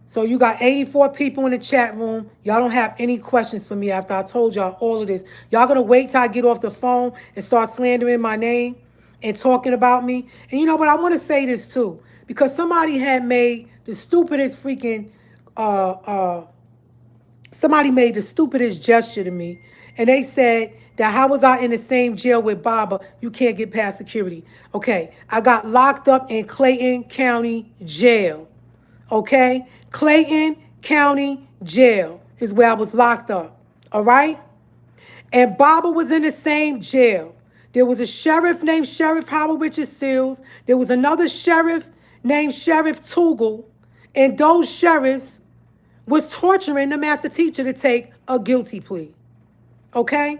So you got 84 people in the chat room. Y'all don't have any questions for me after I told y'all all of this. Y'all gonna wait till I get off the phone and start slandering my name and talking about me? And you know what? I want to say this too, because somebody had made the stupidest freaking somebody made the stupidest gesture to me, and they said that how was I in the same jail with Baba? You can't get past security. Okay, I got locked up in Clayton County Jail. Okay, Clayton County Jail is where I was locked up. All right, and Baba was in the same jail. There was a sheriff named Sheriff Howard Richard Seals. There was another sheriff named Sheriff Toogle, and those sheriffs was torturing the master teacher to take a guilty plea. Okay?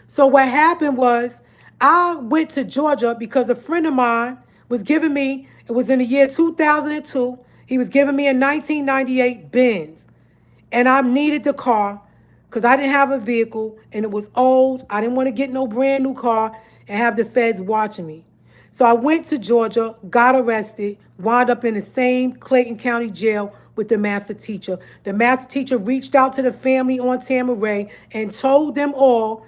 So what happened was, I went to Georgia because a friend of mine was giving me, it was in the year 2002, he was giving me a 1998 Benz. And I needed the car because I didn't have a vehicle and it was old. I didn't want to get no brand new car and have the feds watching me. So I went to Georgia, got arrested, wound up in the same Clayton County jail with the master teacher. The master teacher reached out to the family on Tamaray and told them all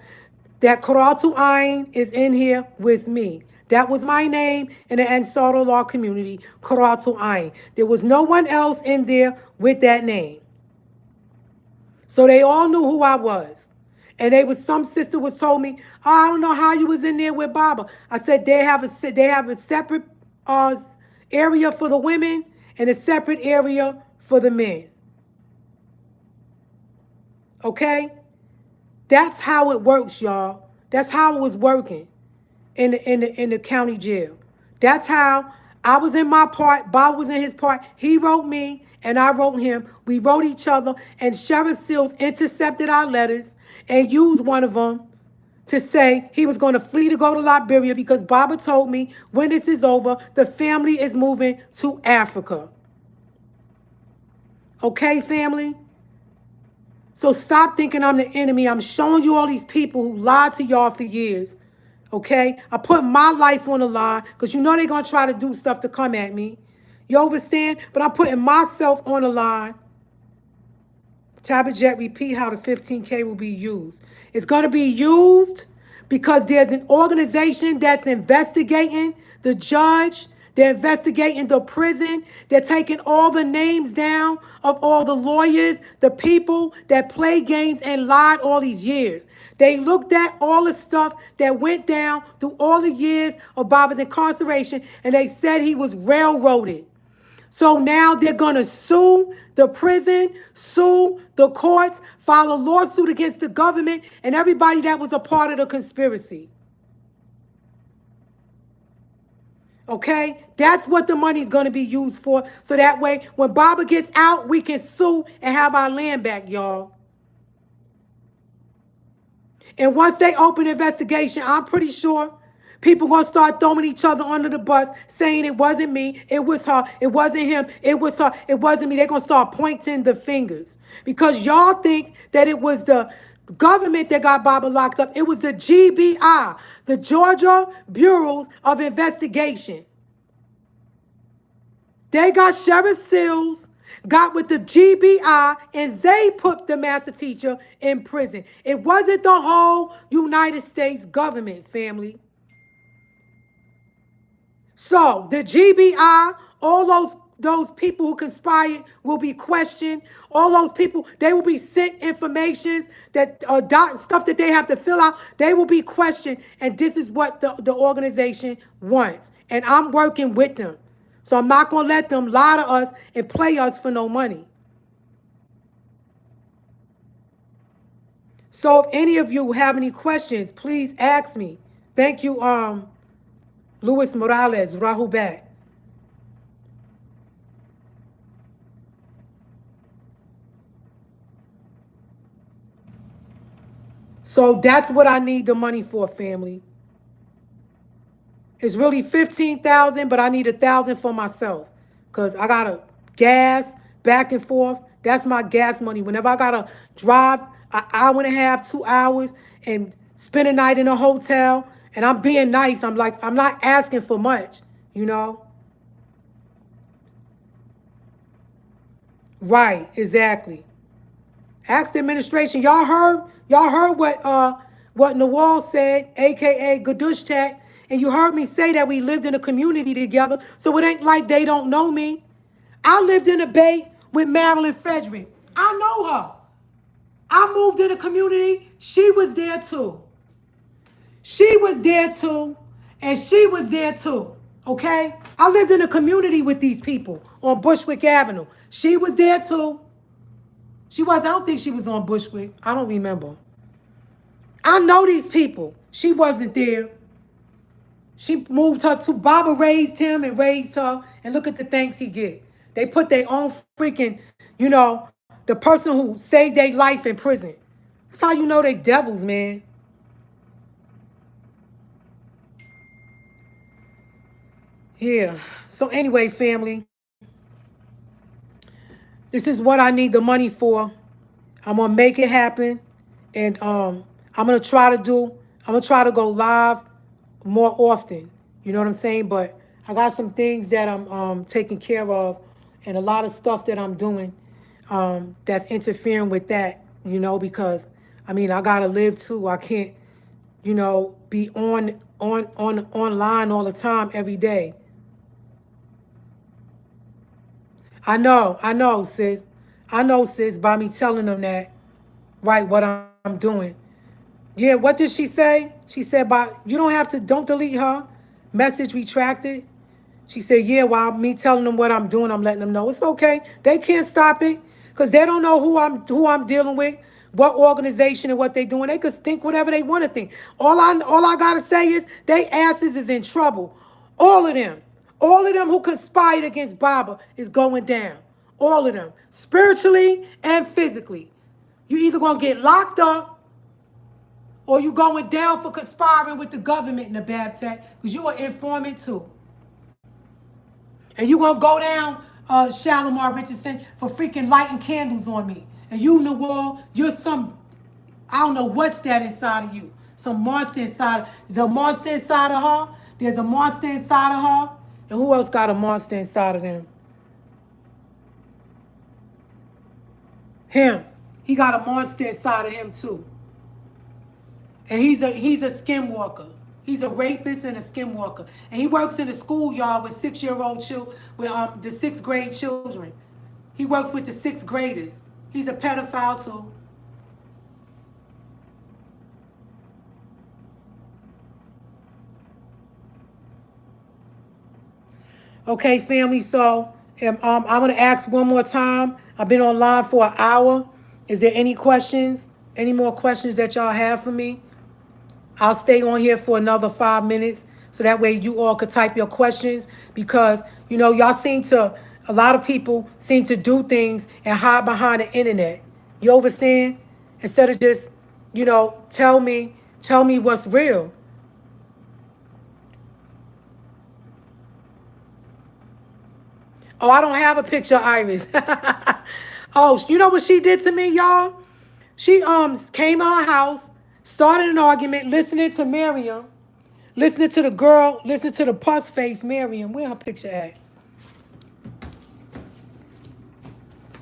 that Karatu Ayn is in here with me. That was my name in the Ansar Law community, Karatu Ayn. There was no one else in there with that name. So they all knew who I was. And some sister was told me, oh, I don't know how you was in there with Baba. I said they have a separate area for the women and a separate area for the men. Okay? That's how it works, y'all. That's how it was working in the county jail. That's how I was in my part, Bob was in his part. He wrote me and I wrote him. We wrote each other, and Sheriff Seals intercepted our letters and used one of them to say he was going to flee to go to Liberia because Baba told me when this is over, the family is moving to Africa. Okay, family? So stop thinking I'm the enemy. I'm showing you all these people who lied to y'all for years. Okay? I put my life on the line because you know they're going to try to do stuff to come at me. You understand? But I'm putting myself on the line. Tabajet, repeat how the 15K will be used. It's going to be used because there's an organization that's investigating the judge. They're investigating the prison. They're taking all the names down of all the lawyers, the people that play games and lied all these years. They looked at all the stuff that went down through all the years of Baba's incarceration, and they said he was railroaded. So now they're going to sue the prison, sue the courts, file a lawsuit against the government and everybody that was a part of the conspiracy. Okay? That's what the money's going to be used for. So that way, when Baba gets out, we can sue and have our land back, y'all. And once they open investigation, I'm pretty sure people going to start throwing each other under the bus, saying it wasn't me, it was her, it wasn't him, it was her, it wasn't me. They're going to start pointing the fingers. Because y'all think that it was the government that got Baba locked up. It was the GBI, the Georgia Bureaus of Investigation. They got Sheriff Seals, got with the GBI, and they put the master teacher in prison. It wasn't the whole United States government, family. So the GBI, all those people who conspired will be questioned. All those people, they will be sent informations that stuff that they have to fill out. They will be questioned, and this is what the organization wants. And I'm working with them. So I'm not going to let them lie to us and play us for no money. So if any of you have any questions, please ask me. Thank you, Luis Morales, Rahu back. So that's what I need the money for, family. It's really 15,000, but I need 1,000 for myself. Because I got to gas back and forth. That's my gas money. Whenever I got to drive an hour and a half, 2 hours, and spend a night in a hotel, and I'm being nice, I'm not asking for much, you know? Right, exactly. Ask the administration. Y'all heard what Nawal said, aka Gadushtak, and you heard me say that we lived in a community together, so it ain't like they don't know me. I lived in a bay with Marilyn Frederick. I know her. I moved in a community. She was there too. She was there too, and she was there too. Okay? I lived in a community with these people on Bushwick Avenue. She was there too. I don't think she was on Bushwick. I don't remember. I know these people. She wasn't there. She moved her to, Baba raised him and raised her, and look at the thanks he get. They put their own freaking, the person who saved their life in prison. That's how you know they devils, man. Yeah. So anyway, family, this is what I need the money for. I'm gonna make it happen, and I'm gonna try to go live more often. You know what I'm saying? But I got some things that I'm taking care of, and a lot of stuff that I'm doing that's interfering with that. Because I gotta live too. I can't, be online all the time every day. I know, sis. I know, sis, by me telling them that, right, what I'm doing. Yeah, what did she say? She said, you don't delete her. Message retracted. She said, yeah, while me telling them what I'm doing, I'm letting them know. It's okay. They can't stop it because they don't know who I'm dealing with, what organization and what they doing. They could think whatever they want to think. All I got to say is they asses is in trouble. All of them. All of them who conspired against Baba is going down. All of them. Spiritually and physically. You either going to get locked up or you going down for conspiring with the government in the Babtech because you are informant too. And you going to go down, Shalimar Richardson, for freaking lighting candles on me. And you, Nawal, you're some, I don't know what's that inside of you. Some monster inside. There's a monster inside of her. There's a monster inside of her. And who else got a monster inside of them? Him. He got a monster inside of him too. And he's a skinwalker. He's a rapist and a skinwalker. And he works in the schoolyard with 6-year-old children, with the 6th grade children. He works with the 6th graders. He's a pedophile too. Okay, family, so I'm going to ask one more time. I've been online for an hour. Is there any questions? Any more questions that y'all have for me? I'll stay on here for another 5 minutes so that way you all could type your questions, because y'all seem to, a lot of people seem to do things and hide behind the internet. You understand? Instead of just tell me what's real. Oh, I don't have a picture of Iris. Oh, you know what she did to me, y'all? She came to our house, started an argument, listening to Miriam, listening to the girl, listening to the pus face Miriam. Where her picture at?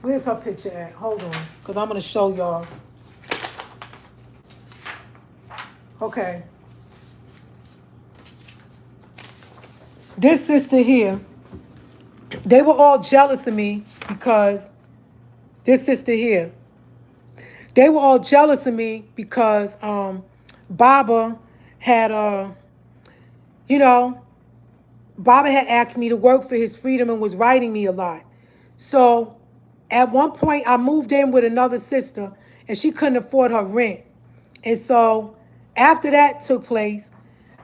Where's her picture at? Hold on, because I'm going to show y'all. Okay. This sister here, they were all jealous of me because this sister here, they were all jealous of me because Baba had, you know, Baba had asked me to work for his freedom and was writing me a lot. So at one point, I moved in with another sister, and she couldn't afford her rent. And so after that took place,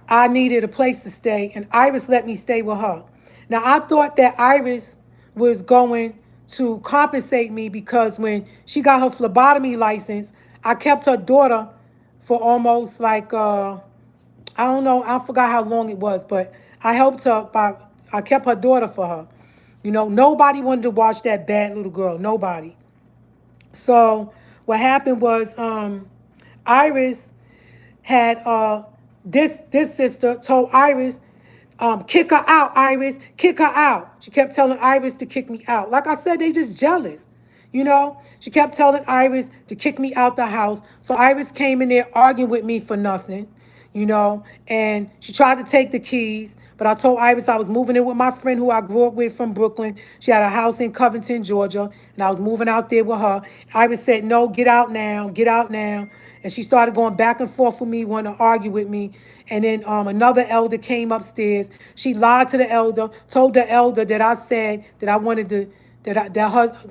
I needed a place to stay, and Iris let me stay with her. Now, I thought that Iris was going to compensate me because when she got her phlebotomy license, I kept her daughter for almost like, I don't know, I forgot how long it was, but I helped her I kept her daughter for her. Nobody wanted to watch that bad little girl, nobody. So what happened was Iris had this sister told Iris, kick her out, Iris, kick her out. She kept telling Iris to kick me out. Like I said, they just jealous. She kept telling Iris to kick me out the house. So Iris came in there arguing with me for nothing, and she tried to take the keys. But I told Iris I was moving in with my friend who I grew up with from Brooklyn. She had a house in Covington, Georgia, and I was moving out there with her. Iris said, no, get out now, get out now. And she started going back and forth with me, wanting to argue with me. And then another elder came upstairs. She lied to the elder, told the elder that I said that I wanted to, that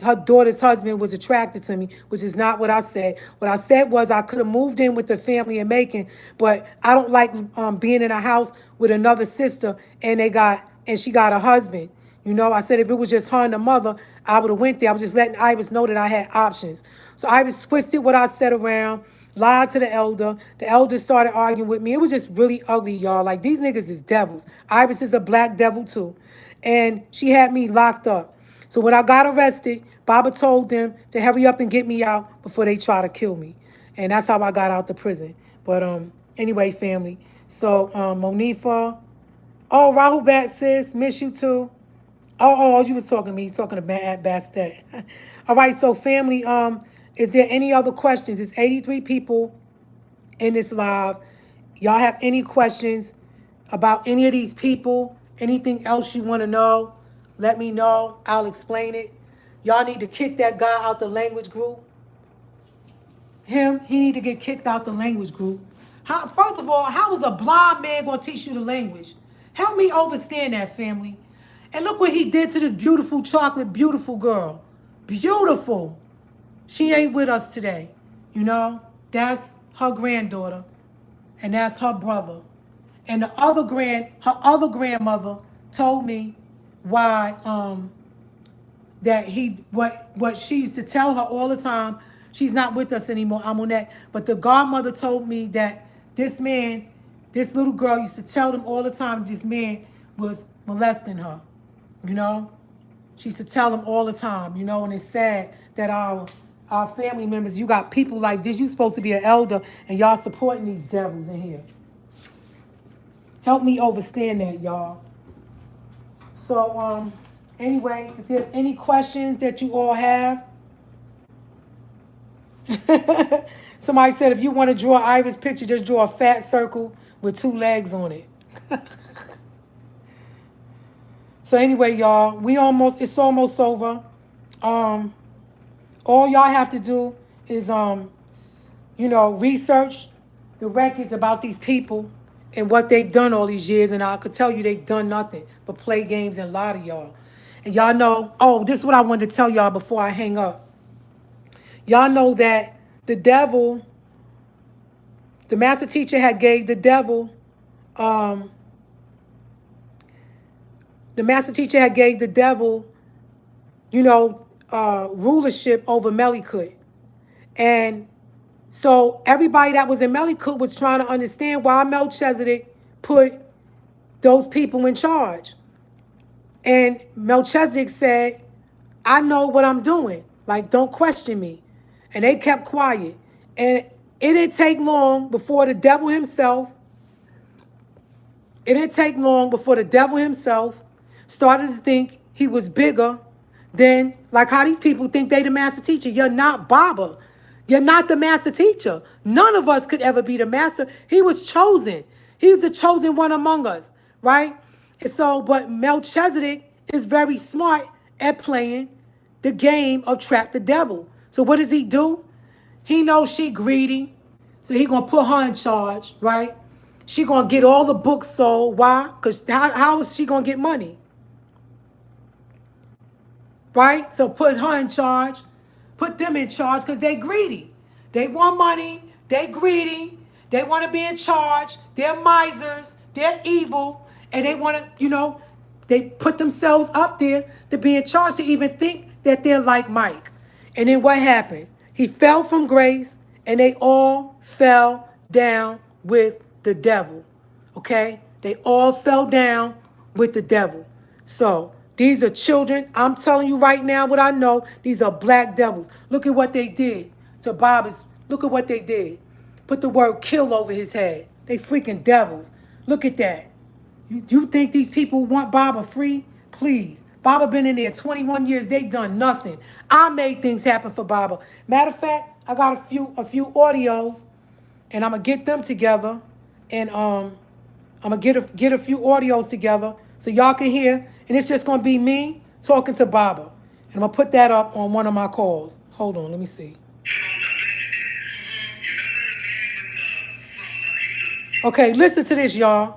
her daughter's husband was attracted to me, which is not what I said. What I said was I could have moved in with the family in Macon, but I don't like being in a house with another sister and she got a husband. I said if it was just her and the mother, I would have went there. I was just letting Iris know that I had options. So Iris twisted what I said around, lied to the elder. The elder started arguing with me. It was just really ugly, y'all. Like, these niggas is devils. Iris is a black devil too. And she had me locked up. So when I got arrested, Baba told them to hurry up and get me out before they try to kill me. And that's how I got out the prison. But anyway, family. So Monifa. Oh, Rahul Bat, sis. Miss you too. Oh, you was talking to me. You talking to Bastet. All right, so family, is there any other questions? It's 83 people in this live. Y'all have any questions about any of these people? Anything else you want to know? Let me know. I'll explain it. Y'all need to kick that guy out the language group. He need to get kicked out the language group. First of all, how is a blind man going to teach you the language? Help me understand that, family. And look what he did to this beautiful chocolate, beautiful girl. Beautiful. She ain't with us today. That's her granddaughter. And that's her brother. And her other grandmother told me why what she used to tell her all the time. She's not with us anymore, Amonette. But the godmother told me that this little girl used to tell them all the time this man was molesting her. She used to tell them all the time, and it's sad that our family members, you got people like this. You supposed to be an elder, and y'all supporting these devils in here. Help me understand that, y'all. So, anyway, if there's any questions that you all have. Somebody said if you want to draw Iris' picture, just draw a fat circle with 2 legs on it. So anyway, y'all, it's almost over. All y'all have to do is, research the records about these people and what they've done all these years. And I could tell you they've done nothing but play games and lie to y'all. And y'all know, this is what I wanted to tell y'all before I hang up. Y'all know that the devil, the master teacher had gave the devil the master teacher had gave the devil, you know, rulership over Melchizedek. And so everybody that was in Melchizedek was trying to understand why Melchizedek put those people in charge. And Melchizedek said, I know what I'm doing. Like, don't question me. And they kept quiet. And it didn't take long before the devil himself, started to think he was bigger than, like how these people think they the master teacher. You're not Baba. You're not the master teacher. None of us could ever be the master. He was chosen. He's the chosen one among us, right? And so, but Melchizedek is very smart at playing the game of trap the devil. So what does he do? He knows she greedy, so he gonna put her in charge, right? She gonna get all the books sold. Why? Because how is she gonna get money? Right? So put her in charge, put them in charge because they greedy. They want money, they greedy, they want to be in charge, they're misers, they're evil, and they want to, they put themselves up there to be in charge, to even think that they're like Mike. And then what happened? He fell from grace, and they all fell down with the devil. Okay? They all fell down with the devil. So these are children. I'm telling you right now what I know. These are black devils. Look at what they did to Bob's. Look at what they did. Put the word kill over his head. They freaking devils. Look at that. You think these people want Baba free? Please. Baba been in there 21 years. They done nothing. I made things happen for Baba. Matter of fact, I got a few audios, and I'm gonna get them together, and I'm gonna get a few audios together so y'all can hear, and it's just gonna be me talking to Baba, and I'm gonna put that up on one of my calls. Hold on, let me see. Okay, listen to this, y'all.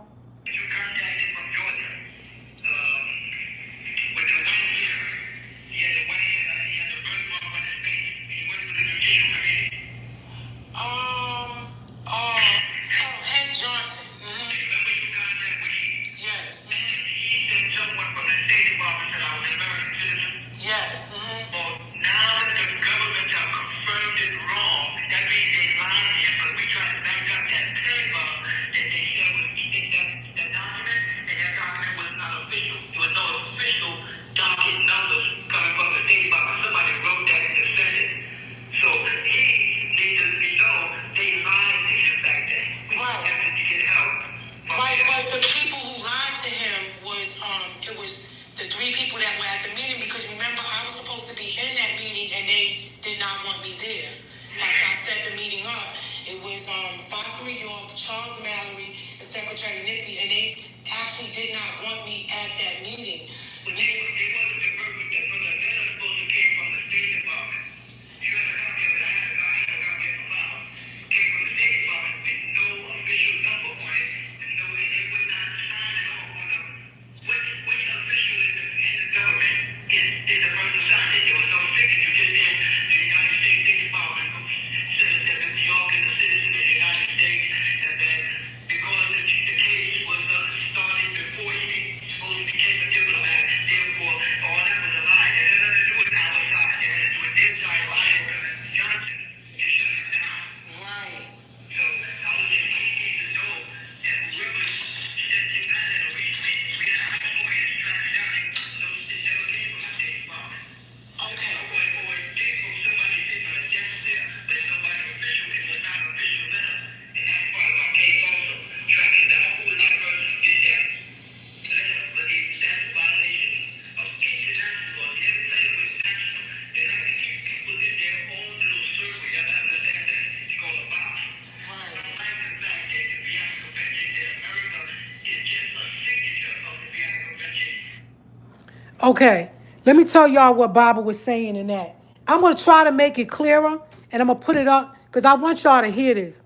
Okay, let me tell y'all what Baba was saying in that. I'm going to try to make it clearer, and I'm going to put it up because I want y'all to hear this.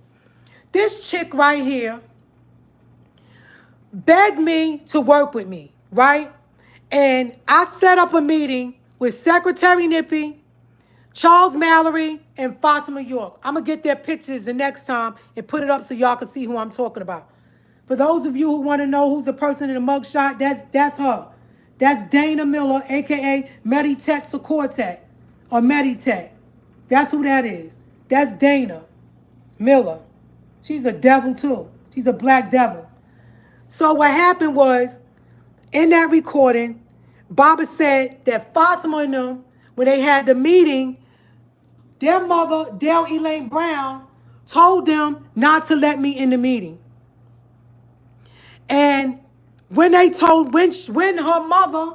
This chick right here begged me to work with me, right? And I set up a meeting with Secretary Nippy, Charles Mallory, and Fatima York. I'm going to get their pictures the next time and put it up so y'all can see who I'm talking about. For those of you who want to know who's the person in the mugshot, that's her. That's Dana Miller, a.k.a. Meditech Securtech or Meditech. That's who that is. That's Dana Miller. She's a devil too. She's a black devil. So what happened was, in that recording, Baba said that Fatima and them, when they had the meeting, their mother, Dale Elaine Brown, told them not to let me in the meeting. And when her mother,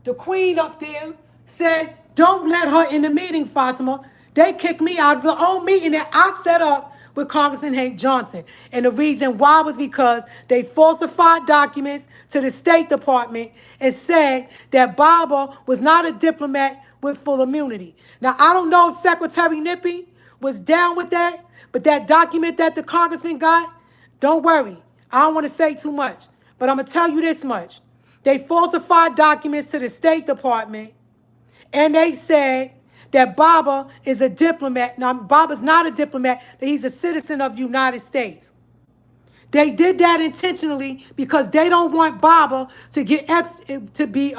the queen up there, said, don't let her in the meeting, Fatima, they kicked me out of the own meeting that I set up with Congressman Hank Johnson. And the reason why was because they falsified documents to the State Department and said that Baba was not a diplomat with full immunity. Now, I don't know if Secretary Nippy was down with that, but that document that the congressman got, don't worry. I don't want to say too much, but I'm going to tell you this much. They falsified documents to the State Department, and they said that Baba is a diplomat. Now, Baba's not a diplomat, that he's a citizen of the United States. They did that intentionally because they don't want Baba to be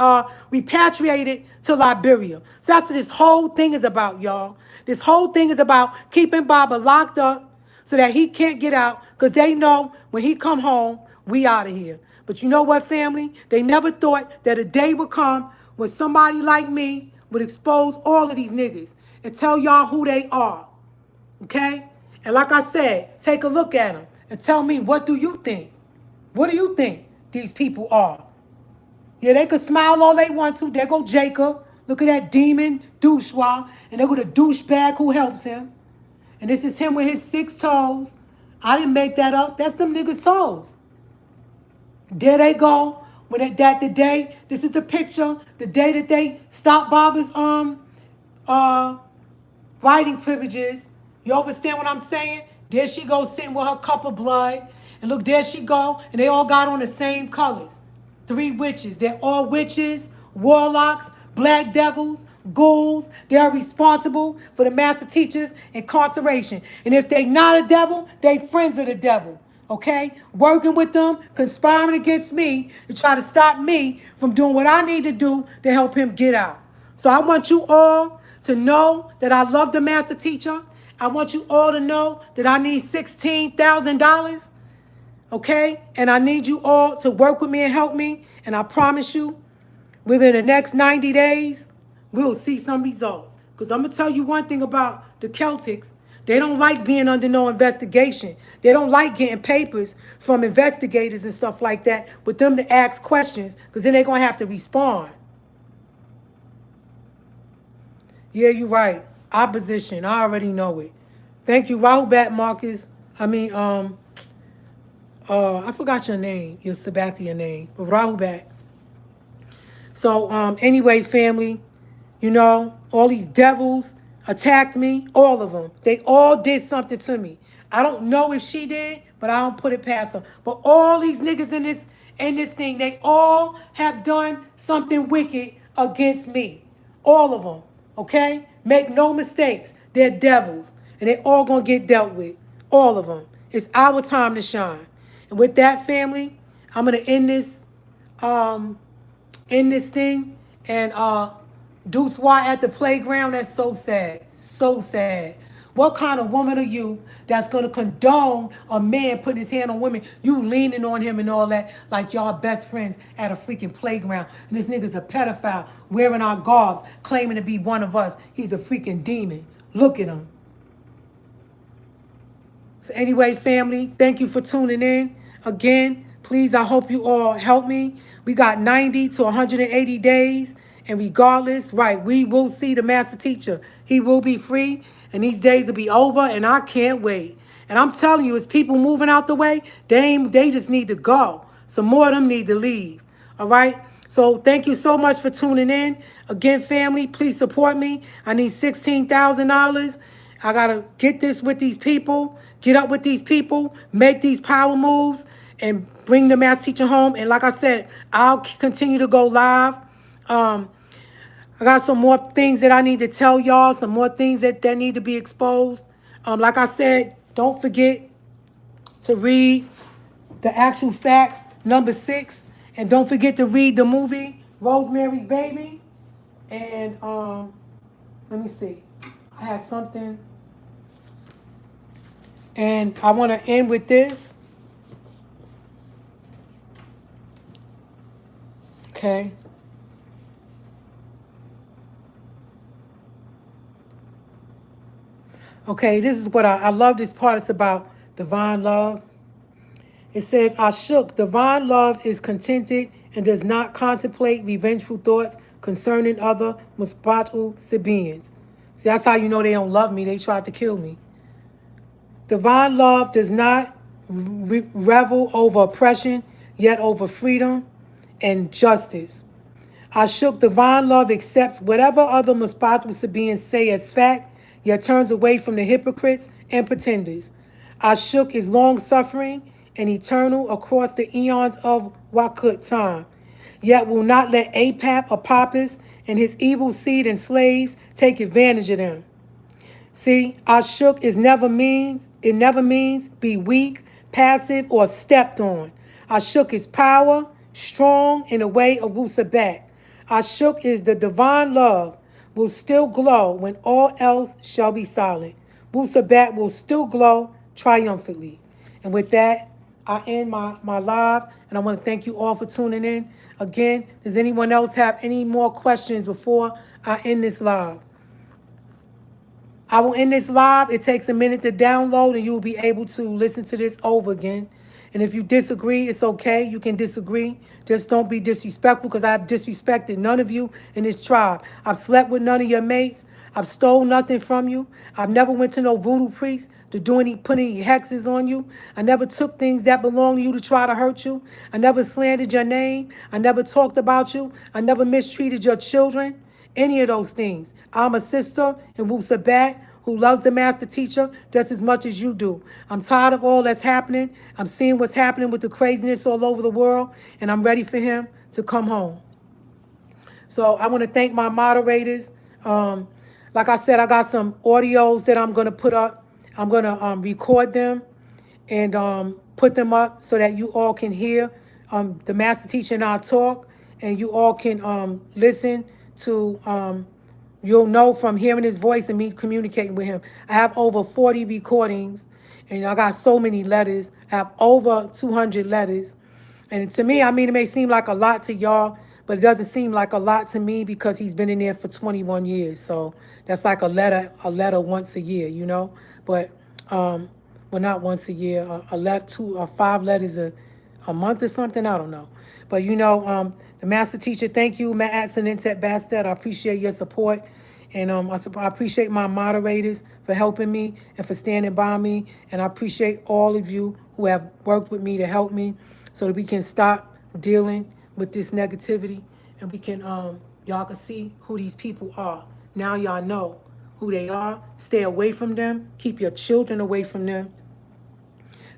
repatriated to Liberia. So that's what this whole thing is about, y'all. This whole thing is about keeping Baba locked up so that he can't get out, because they know when he come home, we out of here. But you know what, family? They never thought that a day would come when somebody like me would expose all of these niggas and tell y'all who they are. Okay? And like I said, take a look at them and tell me, what do you think? What do you think these people are? Yeah, they could smile all they want to. There go Jacob. Look at that demon douchewad. And there go the douchebag who helps him. And this is him with his 6 toes. I didn't make that up. That's them niggas' toes. There they go. The day, this is the picture, the day that they stopped Baba's writing privileges. You understand what I'm saying? There she goes sitting with her cup of blood. And look, there she go. And they all got on the same colors. 3 witches. They're all witches, warlocks, black devils, ghouls. They are responsible for the master teacher's incarceration. And if they not a devil, they friends of the devil. Okay? Working with them, conspiring against me to try to stop me from doing what I need to do to help him get out. So I want you all to know that I love the master teacher. I want you all to know that I need $16,000. Okay? And I need you all to work with me and help me. And I promise you, within the next 90 days, we'll see some results. Because I'm going to tell you one thing about the Celtics. They don't like being under no investigation. They don't like getting papers from investigators and stuff like that with them to ask questions, because then they're going to have to respond. Yeah, you're right. Opposition. I already know it. Thank you. Rahubat Marcus. I forgot your name, your Sabathia name, but Rahubat. So, anyway, family, you know, all these devils attacked me, all of them. They all did something to me. I don't know if she did, but I don't put it past them. But all these niggas in this thing, they all have done something wicked against me. All of them, okay? Make no mistakes. They're devils, and they all gonna get dealt with. All of them. It's our time to shine. And with that, family, I'm gonna end this thing, and Deuce Y at the playground. That's so sad. So sad. What kind of woman are you that's going to condone a man putting his hand on women? You leaning on him and all that like y'all best friends at a freaking playground. And this nigga's a pedophile wearing our garbs, claiming to be one of us. He's a freaking demon. Look at him. So anyway, family, thank you for tuning in. Again, please, I hope you all help me. We got 90 to 180 days. And regardless, right, we will see the master teacher. He will be free, and these days will be over, and I can't wait. And I'm telling you, as people moving out the way, they just need to go. Some more of them need to leave, all right? So thank you so much for tuning in. Again, family, please support me. I need $16,000. I got to get this with these people, get up with these people, make these power moves, and bring the master teacher home. And like I said, I'll continue to go live. I got some more things that I need to tell y'all, some more things that need to be exposed. Like I said, don't forget to read the actual fact number 6 And don't forget to read the movie Rosemary's Baby. And let me see. I have something. And I want to end with this. Okay. Okay, this is what I love this part. It's about divine love. It says, I shook. Divine love is contented and does not contemplate revengeful thoughts concerning other Musbatu Sabians. See, that's how you know they don't love me. They tried to kill me. Divine love does not revel over oppression, yet over freedom and justice. I shook. Divine love accepts whatever other Musbatu Sabians say as fact, yet turns away from the hypocrites and pretenders. I shook is long suffering and eternal across the eons of Wakut time, yet will not let Apap, Apapis, and his evil seed and slaves take advantage of them. See, Ashuk it never means be weak, passive, or stepped on. Ashuk is power, strong in the way of Wusabat. Ashuk is the divine love, will still glow when all else shall be silent. Wusabat will still glow triumphantly. And with that, I end my live, and I want to thank you all for tuning in. Again, does anyone else have any more questions before I end this live? I will end this live. It takes a minute to download, and you will be able to listen to this over again. And if you disagree, it's okay. You can disagree. Just don't be disrespectful, because I've disrespected none of you in this tribe. I've slept with none of your mates. I've stole nothing from you. I've never went to no voodoo priest to put any hexes on you. I never took things that belong to you to try to hurt you. I never slandered your name. I never talked about you. I never mistreated your children. Any of those things. I'm a sister in Wusabat who loves the master teacher just as much as you do. I'm tired of all that's happening. I'm seeing what's happening with the craziness all over the world, and I'm ready for him to come home. So I want to thank my moderators. Like I said, I got some audios that I'm going to put up. I'm going to record them and put them up so that you all can hear the master teacher and I talk, and you all can listen to, you'll know from hearing his voice and me communicating with him. I have over 40 recordings, and I got so many letters. I have over 200 letters. And to me, I mean, it may seem like a lot to y'all, but it doesn't seem like a lot to me because he's been in there for 21 years. So that's like a letter once a year, you know? But, well, not once a year, a letter, 2 or 5 letters a month or something. I don't know. But, you know, the master teacher, thank you, Matt Atsonintet Bastet. I appreciate your support. And I appreciate my moderators for helping me and for standing by me. And I appreciate all of you who have worked with me to help me so that we can stop dealing with this negativity, and we can, y'all can see who these people are. Now y'all know who they are. Stay away from them. Keep your children away from them.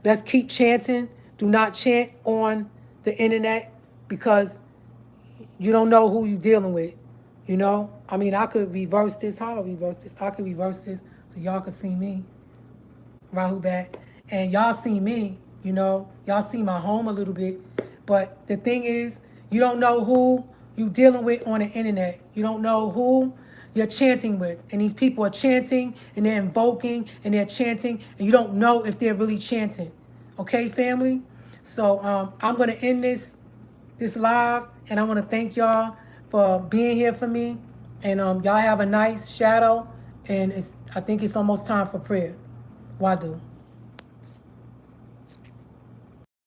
Let's keep chanting. Do not chant on the internet, because you don't know who you're dealing with. You know? I mean, I could reverse this. How do I reverse this? I could reverse this so y'all can see me. Rahubat. And y'all see me, you know. Y'all see my home a little bit. But the thing is, you don't know who you dealing with on the internet. You don't know who you're chanting with. And these people are chanting, and they're invoking, and they're chanting, and you don't know if they're really chanting. Okay, family? So I'm going to end this live, and I want to thank y'all for being here for me. And y'all have a nice shadow, and I think it's almost time for prayer. Wadu.